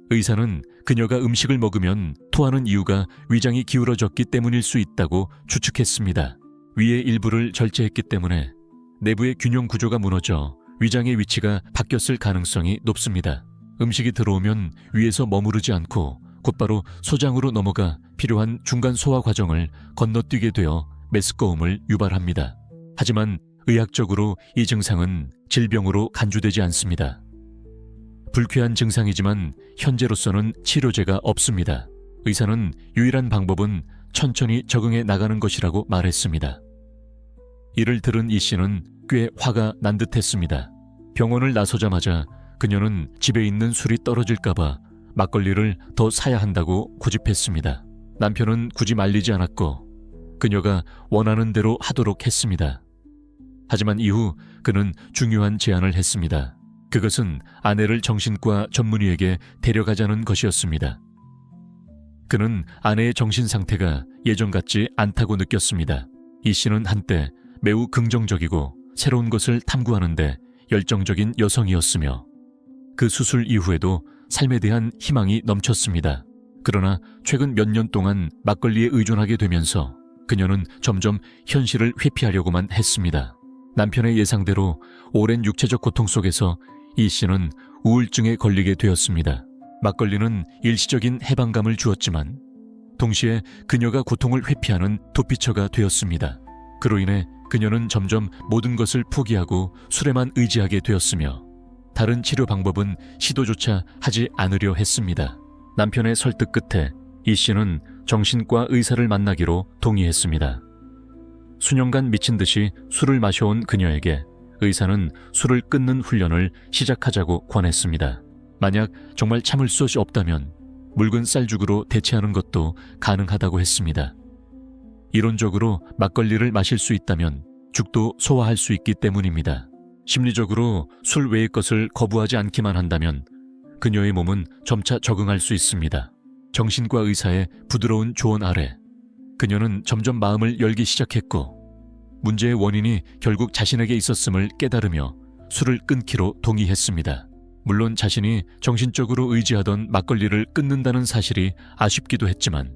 의사는 그녀가 음식을 먹으면 토하는 이유가 위장이 기울어졌기 때문일 수 있다고 추측했습니다. 위의 일부를 절제했기 때문에 내부의 균형 구조가 무너져 위장의 위치가 바뀌었을 가능성이 높습니다. 음식이 들어오면 위에서 머무르지 않고 곧바로 소장으로 넘어가 필요한 중간 소화 과정을 건너뛰게 되어 메스꺼움을 유발합니다. 하지만 의학적으로 이 증상은 질병으로 간주되지 않습니다. 불쾌한 증상이지만 현재로서는 치료제가 없습니다. 의사는 유일한 방법은 천천히 적응해 나가는 것이라고 말했습니다. 이를 들은 이 씨는 꽤 화가 난 듯했습니다. 병원을 나서자마자 그녀는 집에 있는 술이 떨어질까봐 막걸리를 더 사야 한다고 고집했습니다. 남편은 굳이 말리지 않았고 그녀가 원하는 대로 하도록 했습니다. 하지만 이후 그는 중요한 제안을 했습니다. 그것은 아내를 정신과 전문의에게 데려가자는 것이었습니다. 그는 아내의 정신 상태가 예전 같지 않다고 느꼈습니다. 이 씨는 한때 매우 긍정적이고 새로운 것을 탐구하는데 열정적인 여성이었으며 그 수술 이후에도 삶에 대한 희망이 넘쳤습니다. 그러나 최근 몇 년 동안 막걸리에 의존하게 되면서 그녀는 점점 현실을 회피하려고만 했습니다. 남편의 예상대로 오랜 육체적 고통 속에서 이 씨는 우울증에 걸리게 되었습니다. 막걸리는 일시적인 해방감을 주었지만 동시에 그녀가 고통을 회피하는 도피처가 되었습니다. 그로 인해 그녀는 점점 모든 것을 포기하고 술에만 의지하게 되었으며 다른 치료 방법은 시도조차 하지 않으려 했습니다. 남편의 설득 끝에 이 씨는 정신과 의사를 만나기로 동의했습니다. 수년간 미친 듯이 술을 마셔온 그녀에게 의사는 술을 끊는 훈련을 시작하자고 권했습니다. 만약 정말 참을 수 없다면 묽은 쌀죽으로 대체하는 것도 가능하다고 했습니다. 이론적으로 막걸리를 마실 수 있다면 죽도 소화할 수 있기 때문입니다. 심리적으로 술 외의 것을 거부하지 않기만 한다면 그녀의 몸은 점차 적응할 수 있습니다. 정신과 의사의 부드러운 조언 아래 그녀는 점점 마음을 열기 시작했고 문제의 원인이 결국 자신에게 있었음을 깨달으며 술을 끊기로 동의했습니다. 물론 자신이 정신적으로 의지하던 막걸리를 끊는다는 사실이 아쉽기도 했지만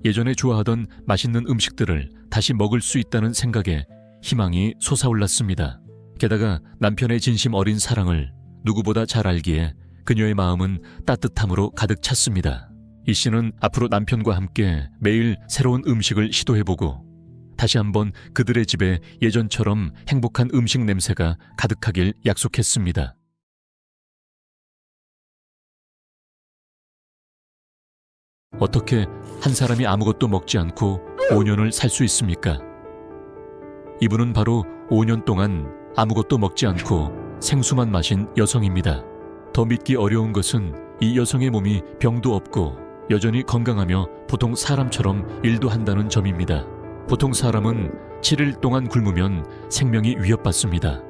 예전에 좋아하던 맛있는 음식들을 다시 먹을 수 있다는 생각에 희망이 솟아올랐습니다. 게다가 남편의 진심 어린 사랑을 누구보다 잘 알기에 그녀의 마음은 따뜻함으로 가득 찼습니다. 이 씨는 앞으로 남편과 함께 매일 새로운 음식을 시도해보고 다시 한번 그들의 집에 예전처럼 행복한 음식 냄새가 가득하길 약속했습니다. 어떻게 한 사람이 아무것도 먹지 않고 5년을 살 수 있습니까? 이분은 바로 5년 동안 아무것도 먹지 않고 생수만 마신 여성입니다. 더 믿기 어려운 것은 이 여성의 몸이 병도 없고 여전히 건강하며 보통 사람처럼 일도 한다는 점입니다. 보통 사람은 7일 동안 굶으면 생명이 위협받습니다.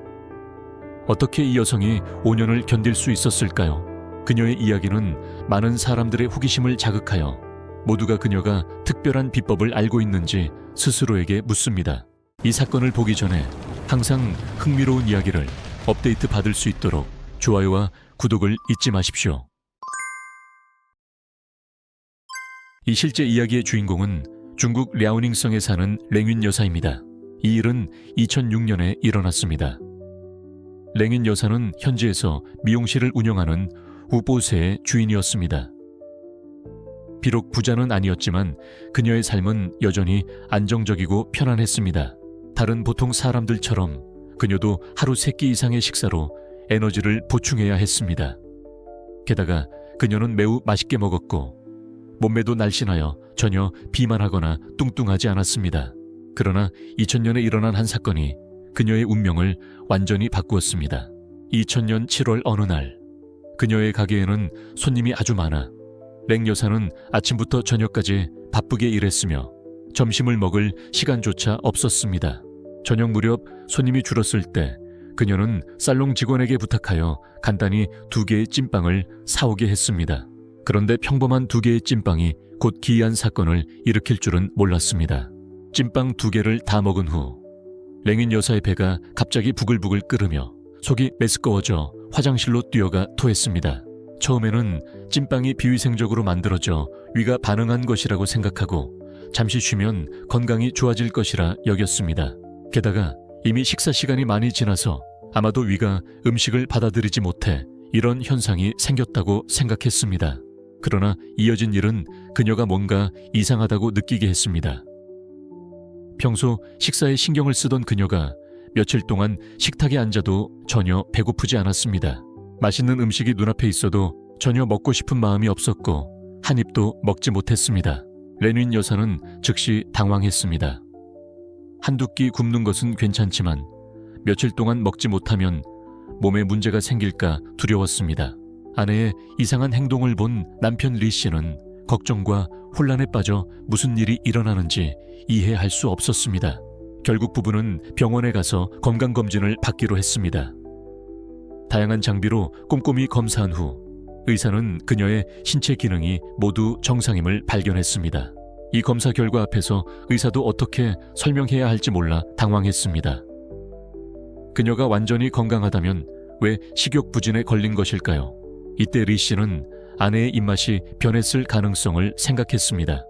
어떻게 이 여성이 5년을 견딜 수 있었을까요? 그녀의 이야기는 많은 사람들의 호기심을 자극하여 모두가 그녀가 특별한 비법을 알고 있는지 스스로에게 묻습니다. 이 사건을 보기 전에 항상 흥미로운 이야기를 업데이트 받을 수 있도록 좋아요와 구독을 잊지 마십시오. 이 실제 이야기의 주인공은 중국 랴오닝성에 사는 랭윈 여사입니다. 이 일은 2006년에 일어났습니다. 랭윈 여사는 현지에서 미용실을 운영하는 우보세의 주인이었습니다. 비록 부자는 아니었지만 그녀의 삶은 여전히 안정적이고 편안했습니다. 다른 보통 사람들처럼 그녀도 하루 3끼 이상의 식사로 에너지를 보충해야 했습니다. 게다가 그녀는 매우 맛있게 먹었고 몸매도 날씬하여 전혀 비만하거나 뚱뚱하지 않았습니다. 그러나 2000년에 일어난 한 사건이 그녀의 운명을 완전히 바꾸었습니다. 2000년 7월 어느 날 그녀의 가게에는 손님이 아주 많아 랭 여사는 아침부터 저녁까지 바쁘게 일했으며 점심을 먹을 시간조차 없었습니다. 저녁 무렵 손님이 줄었을 때 그녀는 살롱 직원에게 부탁하여 간단히 2개의 찐빵을 사오게 했습니다. 그런데 평범한 2개의 찐빵이 곧 기이한 사건을 일으킬 줄은 몰랐습니다. 찐빵 2개를 다 먹은 후 랭윈 여사의 배가 갑자기 부글부글 끓으며 속이 메스꺼워져 화장실로 뛰어가 토했습니다. 처음에는 찐빵이 비위생적으로 만들어져 위가 반응한 것이라고 생각하고 잠시 쉬면 건강이 좋아질 것이라 여겼습니다. 게다가 이미 식사 시간이 많이 지나서 아마도 위가 음식을 받아들이지 못해 이런 현상이 생겼다고 생각했습니다. 그러나 이어진 일은 그녀가 뭔가 이상하다고 느끼게 했습니다. 평소 식사에 신경을 쓰던 그녀가 며칠 동안 식탁에 앉아도 전혀 배고프지 않았습니다. 맛있는 음식이 눈앞에 있어도 전혀 먹고 싶은 마음이 없었고 한 입도 먹지 못했습니다. 랭윈 여사는 즉시 당황했습니다. 한두 끼 굶는 것은 괜찮지만 며칠 동안 먹지 못하면 몸에 문제가 생길까 두려웠습니다. 아내의 이상한 행동을 본 남편 리 씨는 걱정과 혼란에 빠져 무슨 일이 일어나는지 이해할 수 없었습니다. 결국 부부는 병원에 가서 건강검진을 받기로 했습니다. 다양한 장비로 꼼꼼히 검사한 후 의사는 그녀의 신체 기능이 모두 정상임을 발견했습니다. 이 검사 결과 앞에서 의사도 어떻게 설명해야 할지 몰라 당황했습니다. 그녀가 완전히 건강하다면 왜 식욕부진에 걸린 것일까요? 이때 리 씨는 아내의 입맛이 변했을 가능성을 생각했습니다.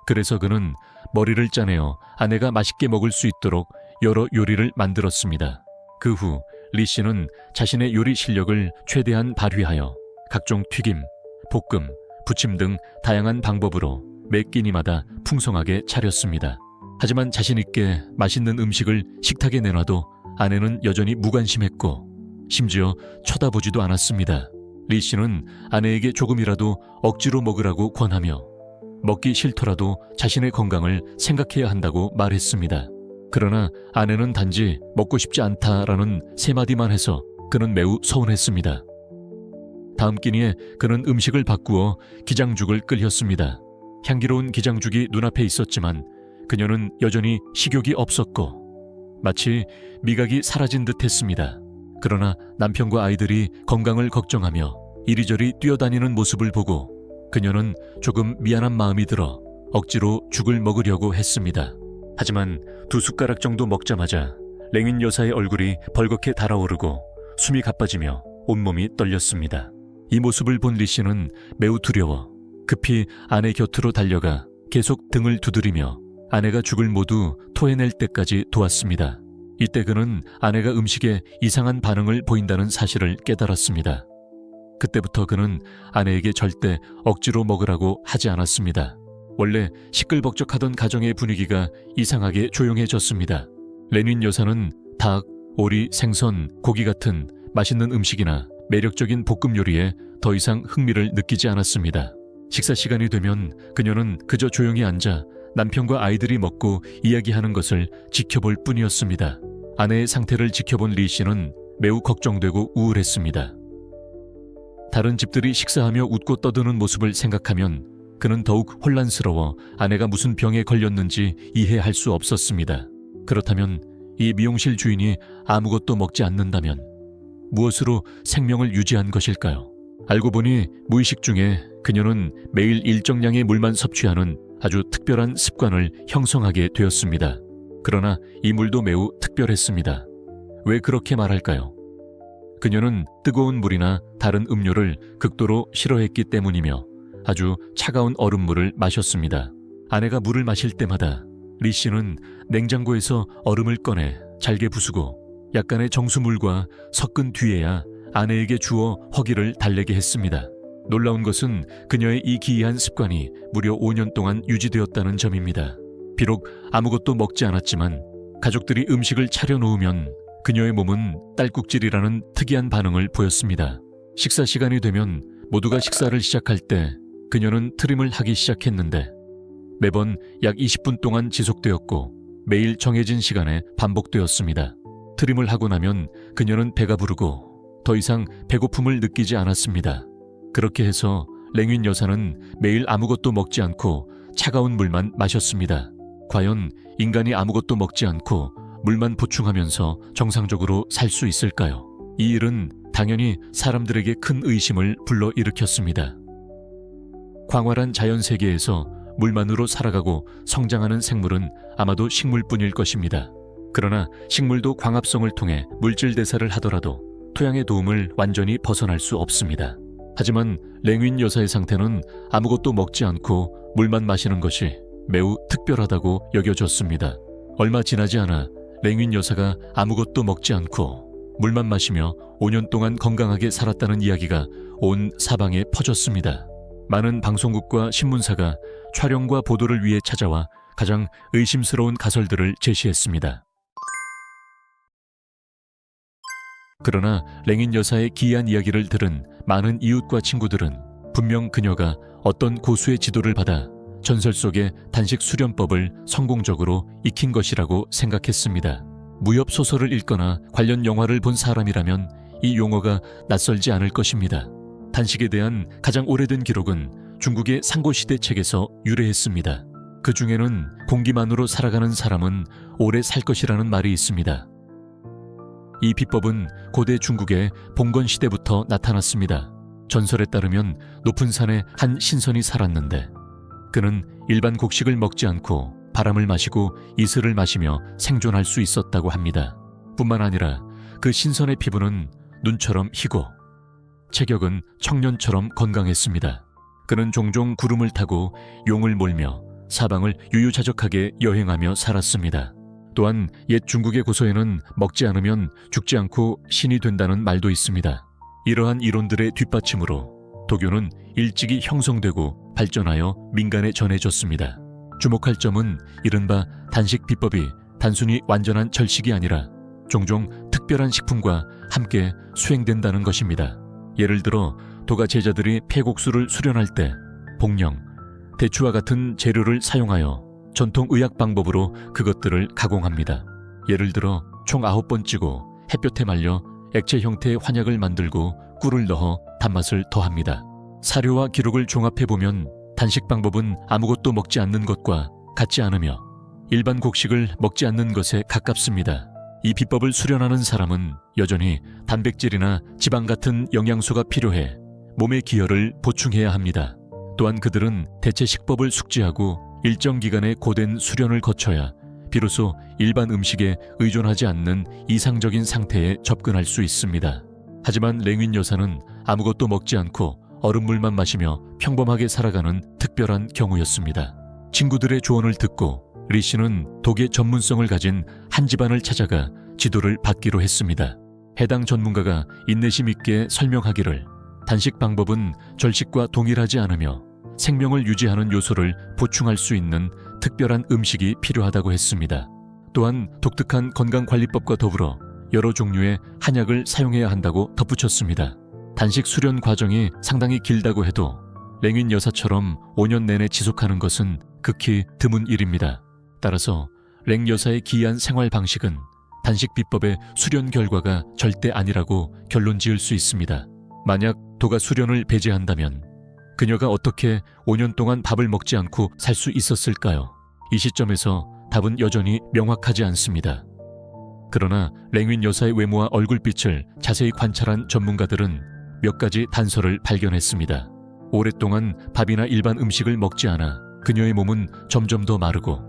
그래서 그는 머리를 짜내어 아내가 맛있게 먹을 수 있도록 여러 요리를 만들었습니다. 그 후 리 씨는 자신의 요리 실력을 최대한 발휘하여 각종 튀김, 볶음, 부침 등 다양한 방법으로 매 끼니마다 풍성하게 차렸습니다. 하지만 자신있게 맛있는 음식을 식탁에 내놔도 아내는 여전히 무관심했고 심지어 쳐다보지도 않았습니다. 리 씨는 아내에게 조금이라도 억지로 먹으라고 권하며 먹기 싫더라도 자신의 건강을 생각해야 한다고 말했습니다. 그러나 아내는 단지 먹고 싶지 않다라는 세 마디만 해서 그는 매우 서운했습니다. 다음 끼니에 그는 음식을 바꾸어 기장죽을 끓였습니다. 향기로운 기장죽이 눈앞에 있었지만 그녀는 여전히 식욕이 없었고 마치 미각이 사라진 듯 했습니다. 그러나 남편과 아이들이 건강을 걱정하며 이리저리 뛰어다니는 모습을 보고 그녀는 조금 미안한 마음이 들어 억지로 죽을 먹으려고 했습니다. 하지만 2숟가락 정도 먹자마자 랭윈 여사의 얼굴이 벌겋게 달아오르고 숨이 가빠지며 온몸이 떨렸습니다. 이 모습을 본 리 씨는 매우 두려워 급히 아내 곁으로 달려가 계속 등을 두드리며 아내가 죽을 모두 토해낼 때까지 도왔습니다. 이때 그는 아내가 음식에 이상한 반응을 보인다는 사실을 깨달았습니다. 그때부터 그는 아내에게 절대 억지로 먹으라고 하지 않았습니다. 원래 시끌벅적하던 가정의 분위기가 이상하게 조용해졌습니다. 랭윈 여사는 닭, 오리, 생선, 고기 같은 맛있는 음식이나 매력적인 볶음 요리에 더 이상 흥미를 느끼지 않았습니다. 식사 시간이 되면 그녀는 그저 조용히 앉아 남편과 아이들이 먹고 이야기하는 것을 지켜볼 뿐이었습니다. 아내의 상태를 지켜본 리 씨는 매우 걱정되고 우울했습니다. 다른 집들이 식사하며 웃고 떠드는 모습을 생각하면 그는 더욱 혼란스러워 아내가 무슨 병에 걸렸는지 이해할 수 없었습니다. 그렇다면 이 미용실 주인이 아무것도 먹지 않는다면 무엇으로 생명을 유지한 것일까요? 알고 보니 무의식 중에 그녀는 매일 일정량의 물만 섭취하는 아주 특별한 습관을 형성하게 되었습니다. 그러나 이 물도 매우 특별했습니다. 왜 그렇게 말할까요? 그녀는 뜨거운 물이나 다른 음료를 극도로 싫어했기 때문이며 아주 차가운 얼음물을 마셨습니다. 아내가 물을 마실 때마다 리 씨는 냉장고에서 얼음을 꺼내 잘게 부수고 약간의 정수물과 섞은 뒤에야 아내에게 주어 허기를 달래게 했습니다. 놀라운 것은 그녀의 이 기이한 습관이 무려 5년 동안 유지되었다는 점입니다. 비록 아무것도 먹지 않았지만 가족들이 음식을 차려놓으면 그녀의 몸은 딸꾹질이라는 특이한 반응을 보였습니다. 식사 시간이 되면 모두가 식사를 시작할 때 그녀는 트림을 하기 시작했는데 매번 약 20분 동안 지속되었고 매일 정해진 시간에 반복되었습니다. 트림을 하고 나면 그녀는 배가 부르고 더 이상 배고픔을 느끼지 않았습니다. 그렇게 해서 랭윈 여사는 매일 아무것도 먹지 않고 차가운 물만 마셨습니다. 과연 인간이 아무것도 먹지 않고 물만 보충하면서 정상적으로 살 수 있을까요? 이 일은 당연히 사람들에게 큰 의심을 불러일으켰습니다. 광활한 자연세계에서 물만으로 살아가고 성장하는 생물은 아마도 식물뿐일 것입니다. 그러나 식물도 광합성을 통해 물질 대사를 하더라도 토양의 도움을 완전히 벗어날 수 없습니다. 하지만 랭윈 여사의 상태는 아무것도 먹지 않고 물만 마시는 것이 매우 특별하다고 여겨졌습니다. 얼마 지나지 않아 랭윈 여사가 아무것도 먹지 않고 물만 마시며 5년 동안 건강하게 살았다는 이야기가 온 사방에 퍼졌습니다. 많은 방송국과 신문사가 촬영과 보도를 위해 찾아와 가장 의심스러운 가설들을 제시했습니다. 그러나 랭윈 여사의 기이한 이야기를 들은 많은 이웃과 친구들은 분명 그녀가 어떤 고수의 지도를 받아 전설 속의 단식 수련법을 성공적으로 익힌 것이라고 생각했습니다. 무협 소설을 읽거나 관련 영화를 본 사람이라면 이 용어가 낯설지 않을 것입니다. 단식에 대한 가장 오래된 기록은 중국의 상고시대 책에서 유래했습니다. 그 중에는 공기만으로 살아가는 사람은 오래 살 것이라는 말이 있습니다. 이 비법은 고대 중국의 봉건 시대부터 나타났습니다. 전설에 따르면 높은 산에 한 신선이 살았는데 그는 일반 곡식을 먹지 않고 바람을 마시고 이슬을 마시며 생존할 수 있었다고 합니다. 뿐만 아니라 그 신선의 피부는 눈처럼 희고 체격은 청년처럼 건강했습니다. 그는 종종 구름을 타고 용을 몰며 사방을 유유자적하게 여행하며 살았습니다. 또한 옛 중국의 고서에는 먹지 않으면 죽지 않고 신이 된다는 말도 있습니다. 이러한 이론들의 뒷받침으로 도교는 일찍이 형성되고 발전하여 민간에 전해졌습니다. 주목할 점은 이른바 단식 비법이 단순히 완전한 절식이 아니라 종종 특별한 식품과 함께 수행된다는 것입니다. 예를 들어 도가 제자들이 폐곡수를 수련할 때 복령, 대추와 같은 재료를 사용하여 전통 의학 방법으로 그것들을 가공합니다. 예를 들어 총 9번 찌고 햇볕에 말려 액체 형태의 환약을 만들고 꿀을 넣어 단맛을 더합니다. 사료와 기록을 종합해보면 단식 방법은 아무것도 먹지 않는 것과 같지 않으며 일반 곡식을 먹지 않는 것에 가깝습니다. 이 비법을 수련하는 사람은 여전히 단백질이나 지방 같은 영양소가 필요해 몸의 기혈을 보충해야 합니다. 또한 그들은 대체 식법을 숙지하고 일정 기간의 고된 수련을 거쳐야 비로소 일반 음식에 의존하지 않는 이상적인 상태에 접근할 수 있습니다. 하지만 랭윈 여사는 아무것도 먹지 않고 얼음물만 마시며 평범하게 살아가는 특별한 경우였습니다. 친구들의 조언을 듣고 리 씨는 독의 전문성을 가진 한 집안을 찾아가 지도를 받기로 했습니다. 해당 전문가가 인내심 있게 설명하기를 단식 방법은 절식과 동일하지 않으며 생명을 유지하는 요소를 보충할 수 있는 특별한 음식이 필요하다고 했습니다. 또한 독특한 건강관리법과 더불어 여러 종류의 한약을 사용해야 한다고 덧붙였습니다. 단식 수련 과정이 상당히 길다고 해도 랭윈 여사처럼 5년 내내 지속하는 것은 극히 드문 일입니다. 따라서 랭 여사의 기이한 생활 방식은 단식 비법의 수련 결과가 절대 아니라고 결론 지을 수 있습니다. 만약 도가 수련을 배제한다면 그녀가 어떻게 5년 동안 밥을 먹지 않고 살 수 있었을까요? 이 시점에서 답은 여전히 명확하지 않습니다. 그러나 랭윈 여사의 외모와 얼굴빛을 자세히 관찰한 전문가들은 몇 가지 단서를 발견했습니다. 오랫동안 밥이나 일반 음식을 먹지 않아 그녀의 몸은 점점 더 마르고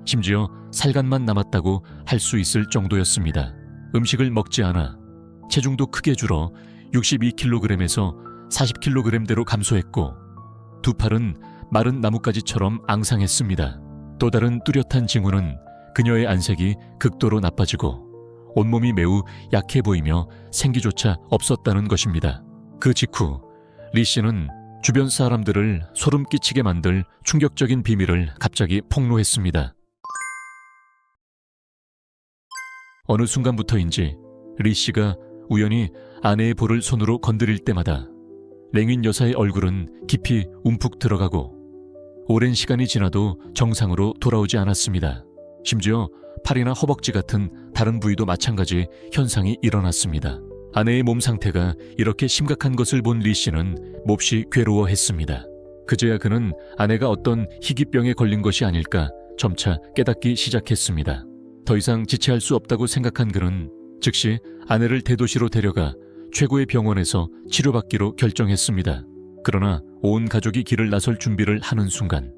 심지어 살간만 남았다고 할 수 있을 정도였습니다. 음식을 먹지 않아 체중도 크게 줄어 62kg에서 40kg대로 감소했고 두 팔은 마른 나뭇가지처럼 앙상했습니다. 또 다른 뚜렷한 징후는 그녀의 안색이 극도로 나빠지고 온몸이 매우 약해 보이며 생기조차 없었다는 것입니다. 그 직후 리 씨는 주변 사람들을 소름 끼치게 만들 충격적인 비밀을 갑자기 폭로했습니다. 어느 순간부터인지 리 씨가 우연히 아내의 볼을 손으로 건드릴 때마다 랭윈 여사의 얼굴은 깊이 움푹 들어가고 오랜 시간이 지나도 정상으로 돌아오지 않았습니다. 심지어 팔이나 허벅지 같은 다른 부위도 마찬가지 현상이 일어났습니다. 아내의 몸 상태가 이렇게 심각한 것을 본 리 씨는 몹시 괴로워했습니다. 그제야 그는 아내가 어떤 희귀병에 걸린 것이 아닐까 점차 깨닫기 시작했습니다. 더 이상 지체할 수 없다고 생각한 그는 즉시 아내를 대도시로 데려가 최고의 병원에서 치료받기로 결정했습니다. 그러나 온 가족이 길을 나설 준비를 하는 순간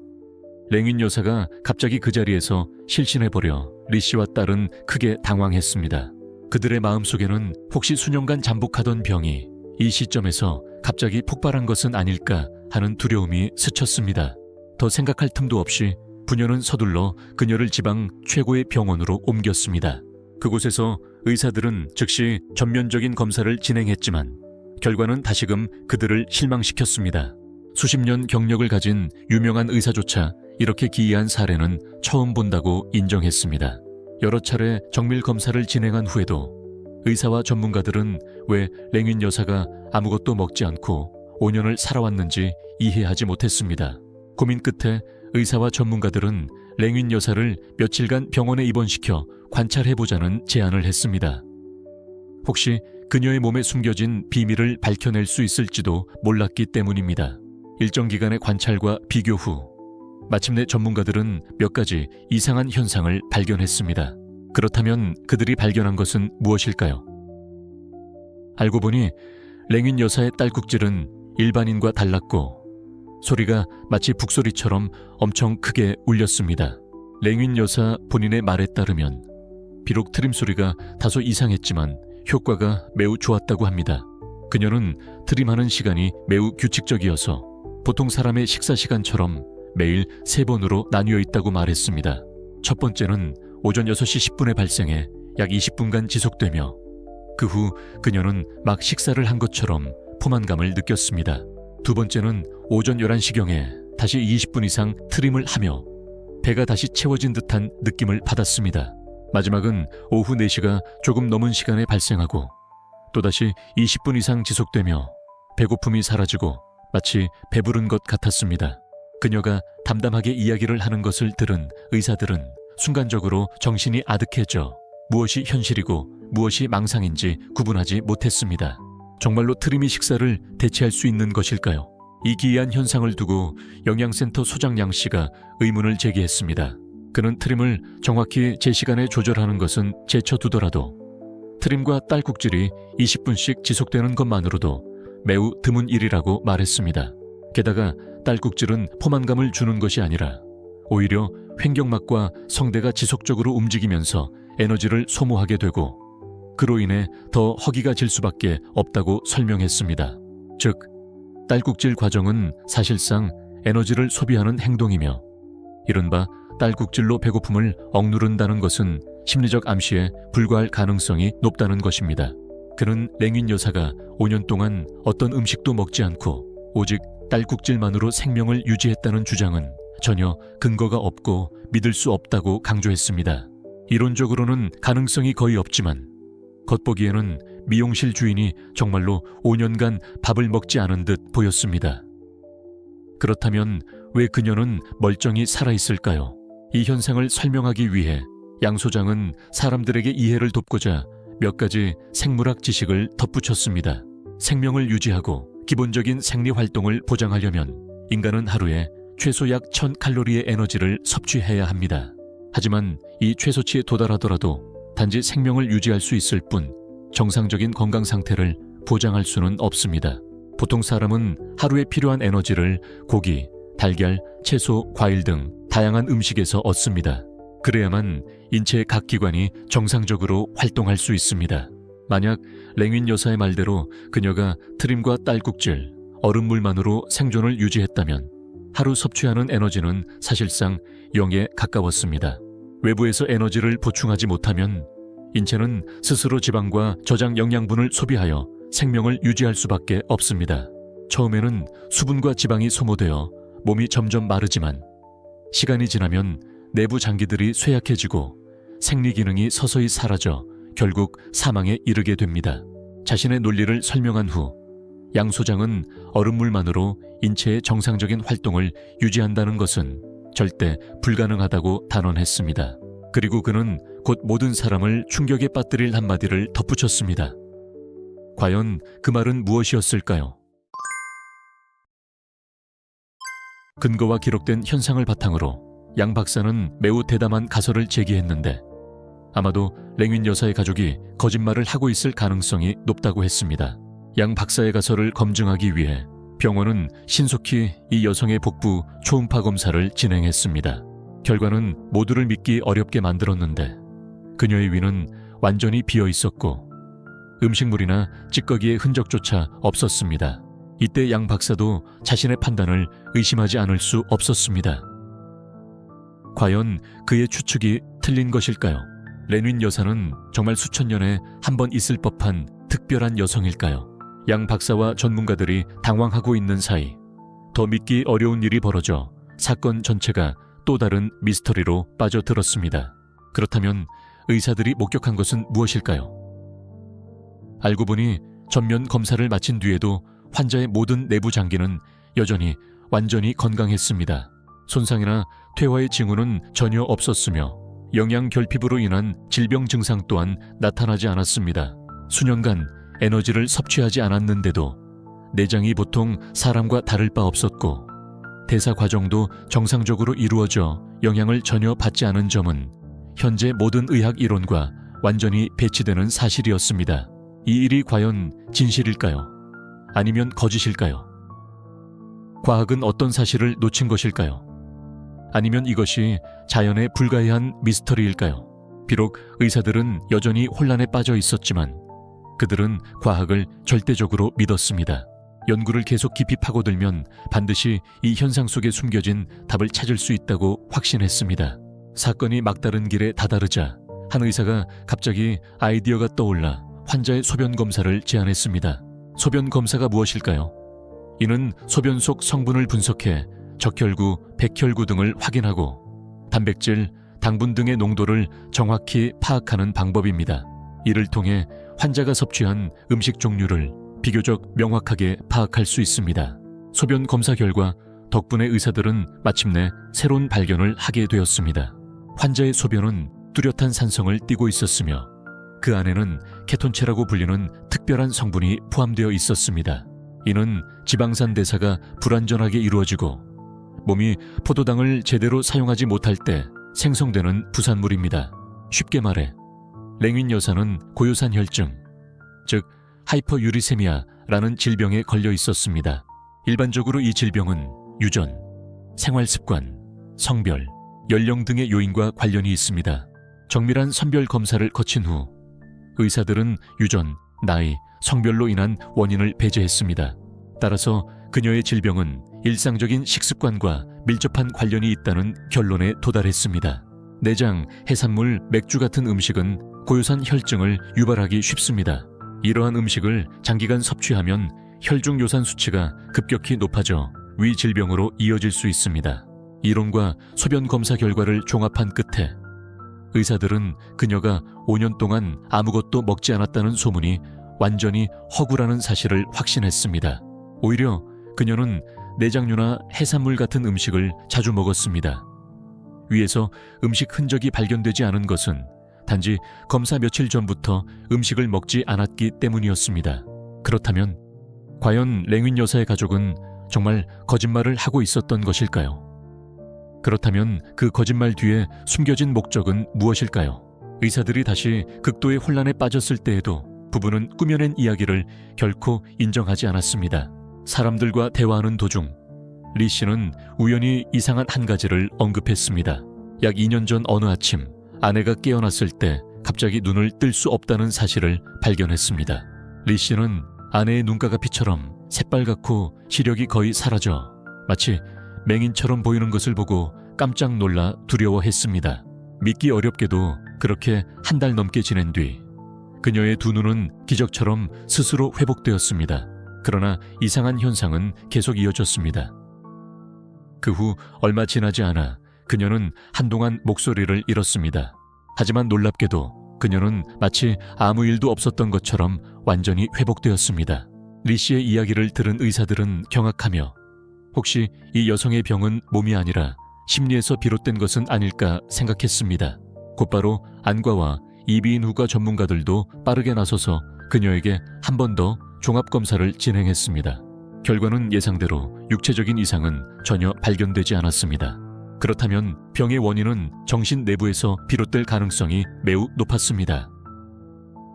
랭윈 여사가 갑자기 그 자리에서 실신해버려 리 씨와 딸은 크게 당황했습니다. 그들의 마음속에는 혹시 수년간 잠복하던 병이 이 시점에서 갑자기 폭발한 것은 아닐까 하는 두려움이 스쳤습니다. 더 생각할 틈도 없이 부녀는 서둘러 그녀를 지방 최고의 병원으로 옮겼습니다. 그곳에서 의사들은 즉시 전면적인 검사를 진행했지만 결과는 다시금 그들을 실망시켰습니다. 수십 년 경력을 가진 유명한 의사조차 이렇게 기이한 사례는 처음 본다고 인정했습니다. 여러 차례 정밀 검사를 진행한 후에도 의사와 전문가들은 왜 랭윈 여사가 아무것도 먹지 않고 5년을 살아왔는지 이해하지 못했습니다. 고민 끝에 의사와 전문가들은 랭윈 여사를 며칠간 병원에 입원시켜 관찰해보자는 제안을 했습니다. 혹시 그녀의 몸에 숨겨진 비밀을 밝혀낼 수 있을지도 몰랐기 때문입니다. 일정 기간의 관찰과 비교 후 마침내 전문가들은 몇 가지 이상한 현상을 발견했습니다. 그렇다면 그들이 발견한 것은 무엇일까요? 알고 보니 랭윈 여사의 딸꾹질은 일반인과 달랐고 소리가 마치 북소리처럼 엄청 크게 울렸습니다. 랭윈 여사 본인의 말에 따르면 비록 트림 소리가 다소 이상했지만 효과가 매우 좋았다고 합니다. 그녀는 트림하는 시간이 매우 규칙적이어서 보통 사람의 식사 시간처럼 매일 3번으로 나뉘어 있다고 말했습니다. 첫 번째는 오전 6시 10분에 발생해 약 20분간 지속되며 그 후 그녀는 막 식사를 한 것처럼 포만감을 느꼈습니다. 두 번째는 오전 11시경에 다시 20분 이상 트림을 하며 배가 다시 채워진 듯한 느낌을 받았습니다. 마지막은 오후 4시가 조금 넘은 시간에 발생하고 또다시 20분 이상 지속되며 배고픔이 사라지고 마치 배부른 것 같았습니다. 그녀가 담담하게 이야기를 하는 것을 들은 의사들은 순간적으로 정신이 아득해져 무엇이 현실이고 무엇이 망상인지 구분하지 못했습니다. 정말로 트림이 식사를 대체할 수 있는 것일까요? 이 기이한 현상을 두고 영양센터 소장 양 씨가 의문을 제기했습니다. 그는 트림을 정확히 제 시간에 조절하는 것은 제쳐두더라도 트림과 딸꾹질이 20분씩 지속되는 것만으로도 매우 드문 일이라고 말했습니다. 게다가 딸꾹질은 포만감을 주는 것이 아니라 오히려 횡격막과 성대가 지속적으로 움직이면서 에너지를 소모하게 되고 그로 인해 더 허기가 질 수밖에 없다고 설명했습니다. 즉, 딸꾹질 과정은 사실상 에너지를 소비하는 행동이며 이른바 딸꾹질로 배고픔을 억누른다는 것은 심리적 암시에 불과할 가능성이 높다는 것입니다. 그는 랭윈 여사가 5년 동안 어떤 음식도 먹지 않고 오직 딸꾹질만으로 생명을 유지했다는 주장은 전혀 근거가 없고 믿을 수 없다고 강조했습니다. 이론적으로는 가능성이 거의 없지만 겉보기에는 미용실 주인이 정말로 5년간 밥을 먹지 않은 듯 보였습니다. 그렇다면 왜 그녀는 멀쩡히 살아있을까요? 이 현상을 설명하기 위해 양 소장은 사람들에게 이해를 돕고자 몇 가지 생물학 지식을 덧붙였습니다. 생명을 유지하고 기본적인 생리 활동을 보장하려면 인간은 하루에 최소 약 1000칼로리의 에너지를 섭취해야 합니다. 하지만 이 최소치에 도달하더라도 단지 생명을 유지할 수 있을 뿐 정상적인 건강 상태를 보장할 수는 없습니다. 보통 사람은 하루에 필요한 에너지를 고기, 달걀, 채소, 과일 등 다양한 음식에서 얻습니다. 그래야만 인체의 각 기관이 정상적으로 활동할 수 있습니다. 만약 랭윈 여사의 말대로 그녀가 트림과 딸꾹질, 얼음물만으로 생존을 유지했다면 하루 섭취하는 에너지는 사실상 0에 가까웠습니다. 외부에서 에너지를 보충하지 못하면 인체는 스스로 지방과 저장 영양분을 소비하여 생명을 유지할 수밖에 없습니다. 처음에는 수분과 지방이 소모되어 몸이 점점 마르지만 시간이 지나면 내부 장기들이 쇠약해지고 생리 기능이 서서히 사라져 결국 사망에 이르게 됩니다. 자신의 논리를 설명한 후 양 소장은 얼음물만으로 인체의 정상적인 활동을 유지한다는 것은 절대 불가능하다고 단언했습니다. 그리고 그는 곧 모든 사람을 충격에 빠뜨릴 한마디를 덧붙였습니다. 과연 그 말은 무엇이었을까요? 근거와 기록된 현상을 바탕으로 양 박사는 매우 대담한 가설을 제기했는데 아마도 랭윈 여사의 가족이 거짓말을 하고 있을 가능성이 높다고 했습니다. 양 박사의 가설을 검증하기 위해 병원은 신속히 이 여성의 복부 초음파 검사를 진행했습니다. 결과는 모두를 믿기 어렵게 만들었는데 그녀의 위는 완전히 비어 있었고 음식물이나 찌꺼기의 흔적조차 없었습니다. 이때 양 박사도 자신의 판단을 의심하지 않을 수 없었습니다. 과연 그의 추측이 틀린 것일까요? 랭윈 여사는 정말 수천 년에 한 번 있을 법한 특별한 여성일까요? 양 박사와 전문가들이 당황하고 있는 사이 더 믿기 어려운 일이 벌어져 사건 전체가 또 다른 미스터리로 빠져들었습니다. 그렇다면 의사들이 목격한 것은 무엇일까요? 알고 보니 전면 검사를 마친 뒤에도 환자의 모든 내부 장기는 여전히 완전히 건강했습니다. 손상이나 퇴화의 징후는 전혀 없었으며 영양결핍으로 인한 질병 증상 또한 나타나지 않았습니다. 수년간 에너지를 섭취하지 않았는데도 내장이 보통 사람과 다를 바 없었고 대사 과정도 정상적으로 이루어져 영향을 전혀 받지 않은 점은 현재 모든 의학 이론과 완전히 배치되는 사실이었습니다. 이 일이 과연 진실일까요? 아니면 거짓일까요? 과학은 어떤 사실을 놓친 것일까요? 아니면 이것이 자연에 불가해한 미스터리일까요? 비록 의사들은 여전히 혼란에 빠져 있었지만 그들은 과학을 절대적으로 믿었습니다. 연구를 계속 깊이 파고들면 반드시 이 현상 속에 숨겨진 답을 찾을 수 있다고 확신했습니다. 사건이 막다른 길에 다다르자 한 의사가 갑자기 아이디어가 떠올라 환자의 소변 검사를 제안했습니다. 소변 검사가 무엇일까요? 이는 소변 속 성분을 분석해 적혈구, 백혈구 등을 확인하고 단백질, 당분 등의 농도를 정확히 파악하는 방법입니다. 이를 통해 환자가 섭취한 음식 종류를 비교적 명확하게 파악할 수 있습니다. 소변 검사 결과 덕분에 의사들은 마침내 새로운 발견을 하게 되었습니다. 환자의 소변은 뚜렷한 산성을 띠고 있었으며 그 안에는 케톤체라고 불리는 특별한 성분이 포함되어 있었습니다. 이는 지방산 대사가 불완전하게 이루어지고 몸이 포도당을 제대로 사용하지 못할 때 생성되는 부산물입니다. 쉽게 말해 랭윈 여사는 고요산 혈증, 즉 하이퍼유리세미아라는 질병에 걸려 있었습니다. 일반적으로 이 질병은 유전, 생활습관, 성별, 연령 등의 요인과 관련이 있습니다. 정밀한 선별 검사를 거친 후 의사들은 유전, 나이, 성별로 인한 원인을 배제했습니다. 따라서 그녀의 질병은 일상적인 식습관과 밀접한 관련이 있다는 결론에 도달했습니다. 내장, 해산물, 맥주 같은 음식은 고요산 혈증을 유발하기 쉽습니다. 이러한 음식을 장기간 섭취하면 혈중 요산 수치가 급격히 높아져 위 질병으로 이어질 수 있습니다. 이론과 소변 검사 결과를 종합한 끝에 의사들은 그녀가 5년 동안 아무것도 먹지 않았다는 소문이 완전히 허구라는 사실을 확신했습니다. 오히려 그녀는 내장류나 해산물 같은 음식을 자주 먹었습니다. 위에서 음식 흔적이 발견되지 않은 것은 단지 검사 며칠 전부터 음식을 먹지 않았기 때문이었습니다. 그렇다면 과연 랭윈 여사의 가족은 정말 거짓말을 하고 있었던 것일까요? 그렇다면 그 거짓말 뒤에 숨겨진 목적은 무엇일까요? 의사들이 다시 극도의 혼란에 빠졌을 때에도 부부는 꾸며낸 이야기를 결코 인정하지 않았습니다. 사람들과 대화하는 도중 리 씨는 우연히 이상한 한 가지를 언급했습니다. 약 2년 전 어느 아침 아내가 깨어났을 때 갑자기 눈을 뜰 수 없다는 사실을 발견했습니다. 리 씨는 아내의 눈가가 피처럼 새빨갛고 시력이 거의 사라져 마치 맹인처럼 보이는 것을 보고 깜짝 놀라 두려워했습니다. 믿기 어렵게도 그렇게 한 달 넘게 지낸 뒤 그녀의 두 눈은 기적처럼 스스로 회복되었습니다. 그러나 이상한 현상은 계속 이어졌습니다. 그 후 얼마 지나지 않아 그녀는 한동안 목소리를 잃었습니다. 하지만 놀랍게도 그녀는 마치 아무 일도 없었던 것처럼 완전히 회복되었습니다. 리 씨의 이야기를 들은 의사들은 경악하며 혹시 이 여성의 병은 몸이 아니라 심리에서 비롯된 것은 아닐까 생각했습니다. 곧바로 안과와 이비인후과 전문가들도 빠르게 나서서 그녀에게 한 번 더 종합검사를 진행했습니다. 결과는 예상대로 육체적인 이상은 전혀 발견되지 않았습니다. 그렇다면 병의 원인은 정신 내부에서 비롯될 가능성이 매우 높았습니다.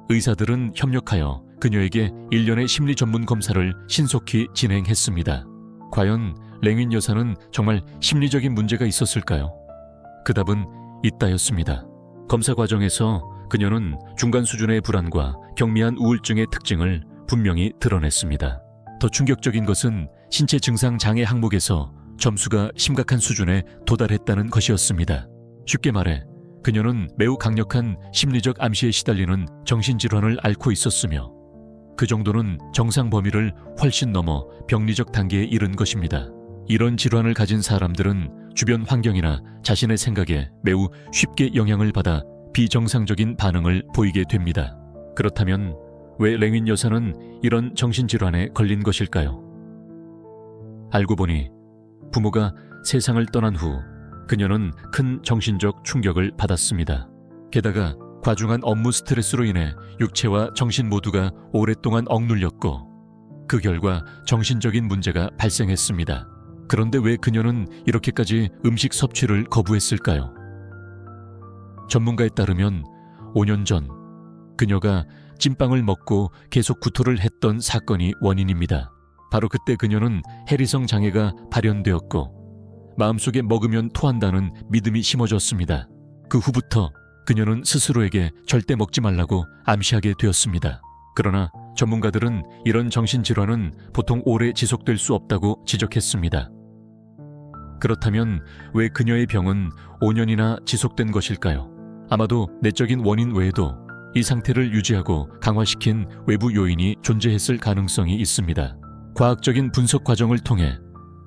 의사들은 협력하여 그녀에게 일련의 심리 전문 검사를 신속히 진행했습니다. 과연 랭윈 여사는 정말 심리적인 문제가 있었을까요? 그 답은 있다였습니다. 검사 과정에서 그녀는 중간 수준의 불안과 경미한 우울증의 특징을 분명히 드러냈습니다. 더 충격적인 것은 신체 증상 장애 항목에서 점수가 심각한 수준에 도달했다는 것이었습니다. 쉽게 말해 그녀는 매우 강력한 심리적 암시에 시달리는 정신질환을 앓고 있었으며 그 정도는 정상 범위를 훨씬 넘어 병리적 단계에 이른 것입니다. 이런 질환을 가진 사람들은 주변 환경이나 자신의 생각에 매우 쉽게 영향을 받아 비정상적인 반응을 보이게 됩니다. 그렇다면 왜 랭윈 여사는 이런 정신질환에 걸린 것일까요? 알고 보니 부모가 세상을 떠난 후 그녀는 큰 정신적 충격을 받았습니다. 게다가 과중한 업무 스트레스로 인해 육체와 정신 모두가 오랫동안 억눌렸고 그 결과 정신적인 문제가 발생했습니다. 그런데 왜 그녀는 이렇게까지 음식 섭취를 거부했을까요? 전문가에 따르면 5년 전 그녀가 찐빵을 먹고 계속 구토를 했던 사건이 원인입니다. 바로 그때 그녀는 해리성 장애가 발현되었고 마음속에 먹으면 토한다는 믿음이 심어졌습니다. 그 후부터 그녀는 스스로에게 절대 먹지 말라고 암시하게 되었습니다. 그러나 전문가들은 이런 정신질환은 보통 오래 지속될 수 없다고 지적했습니다. 그렇다면 왜 그녀의 병은 5년이나 지속된 것일까요? 아마도 내적인 원인 외에도 이 상태를 유지하고 강화시킨 외부 요인이 존재했을 가능성이 있습니다. 과학적인 분석 과정을 통해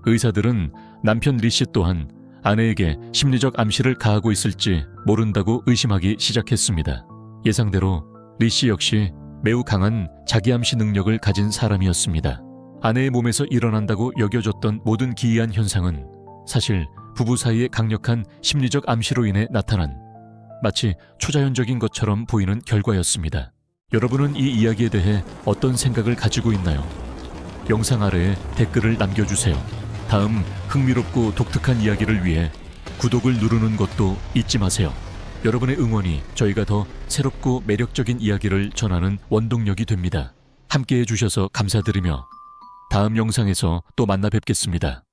의사들은 남편 리 씨 또한 아내에게 심리적 암시를 가하고 있을지 모른다고 의심하기 시작했습니다. 예상대로 리 씨 역시 매우 강한 자기암시 능력을 가진 사람이었습니다. 아내의 몸에서 일어난다고 여겨졌던 모든 기이한 현상은 사실 부부 사이의 강력한 심리적 암시로 인해 나타난 마치 초자연적인 것처럼 보이는 결과였습니다. 여러분은 이 이야기에 대해 어떤 생각을 가지고 있나요? 영상 아래에 댓글을 남겨주세요. 다음 흥미롭고 독특한 이야기를 위해 구독을 누르는 것도 잊지 마세요. 여러분의 응원이 저희가 더 새롭고 매력적인 이야기를 전하는 원동력이 됩니다. 함께해 주셔서 감사드리며 다음 영상에서 또 만나 뵙겠습니다.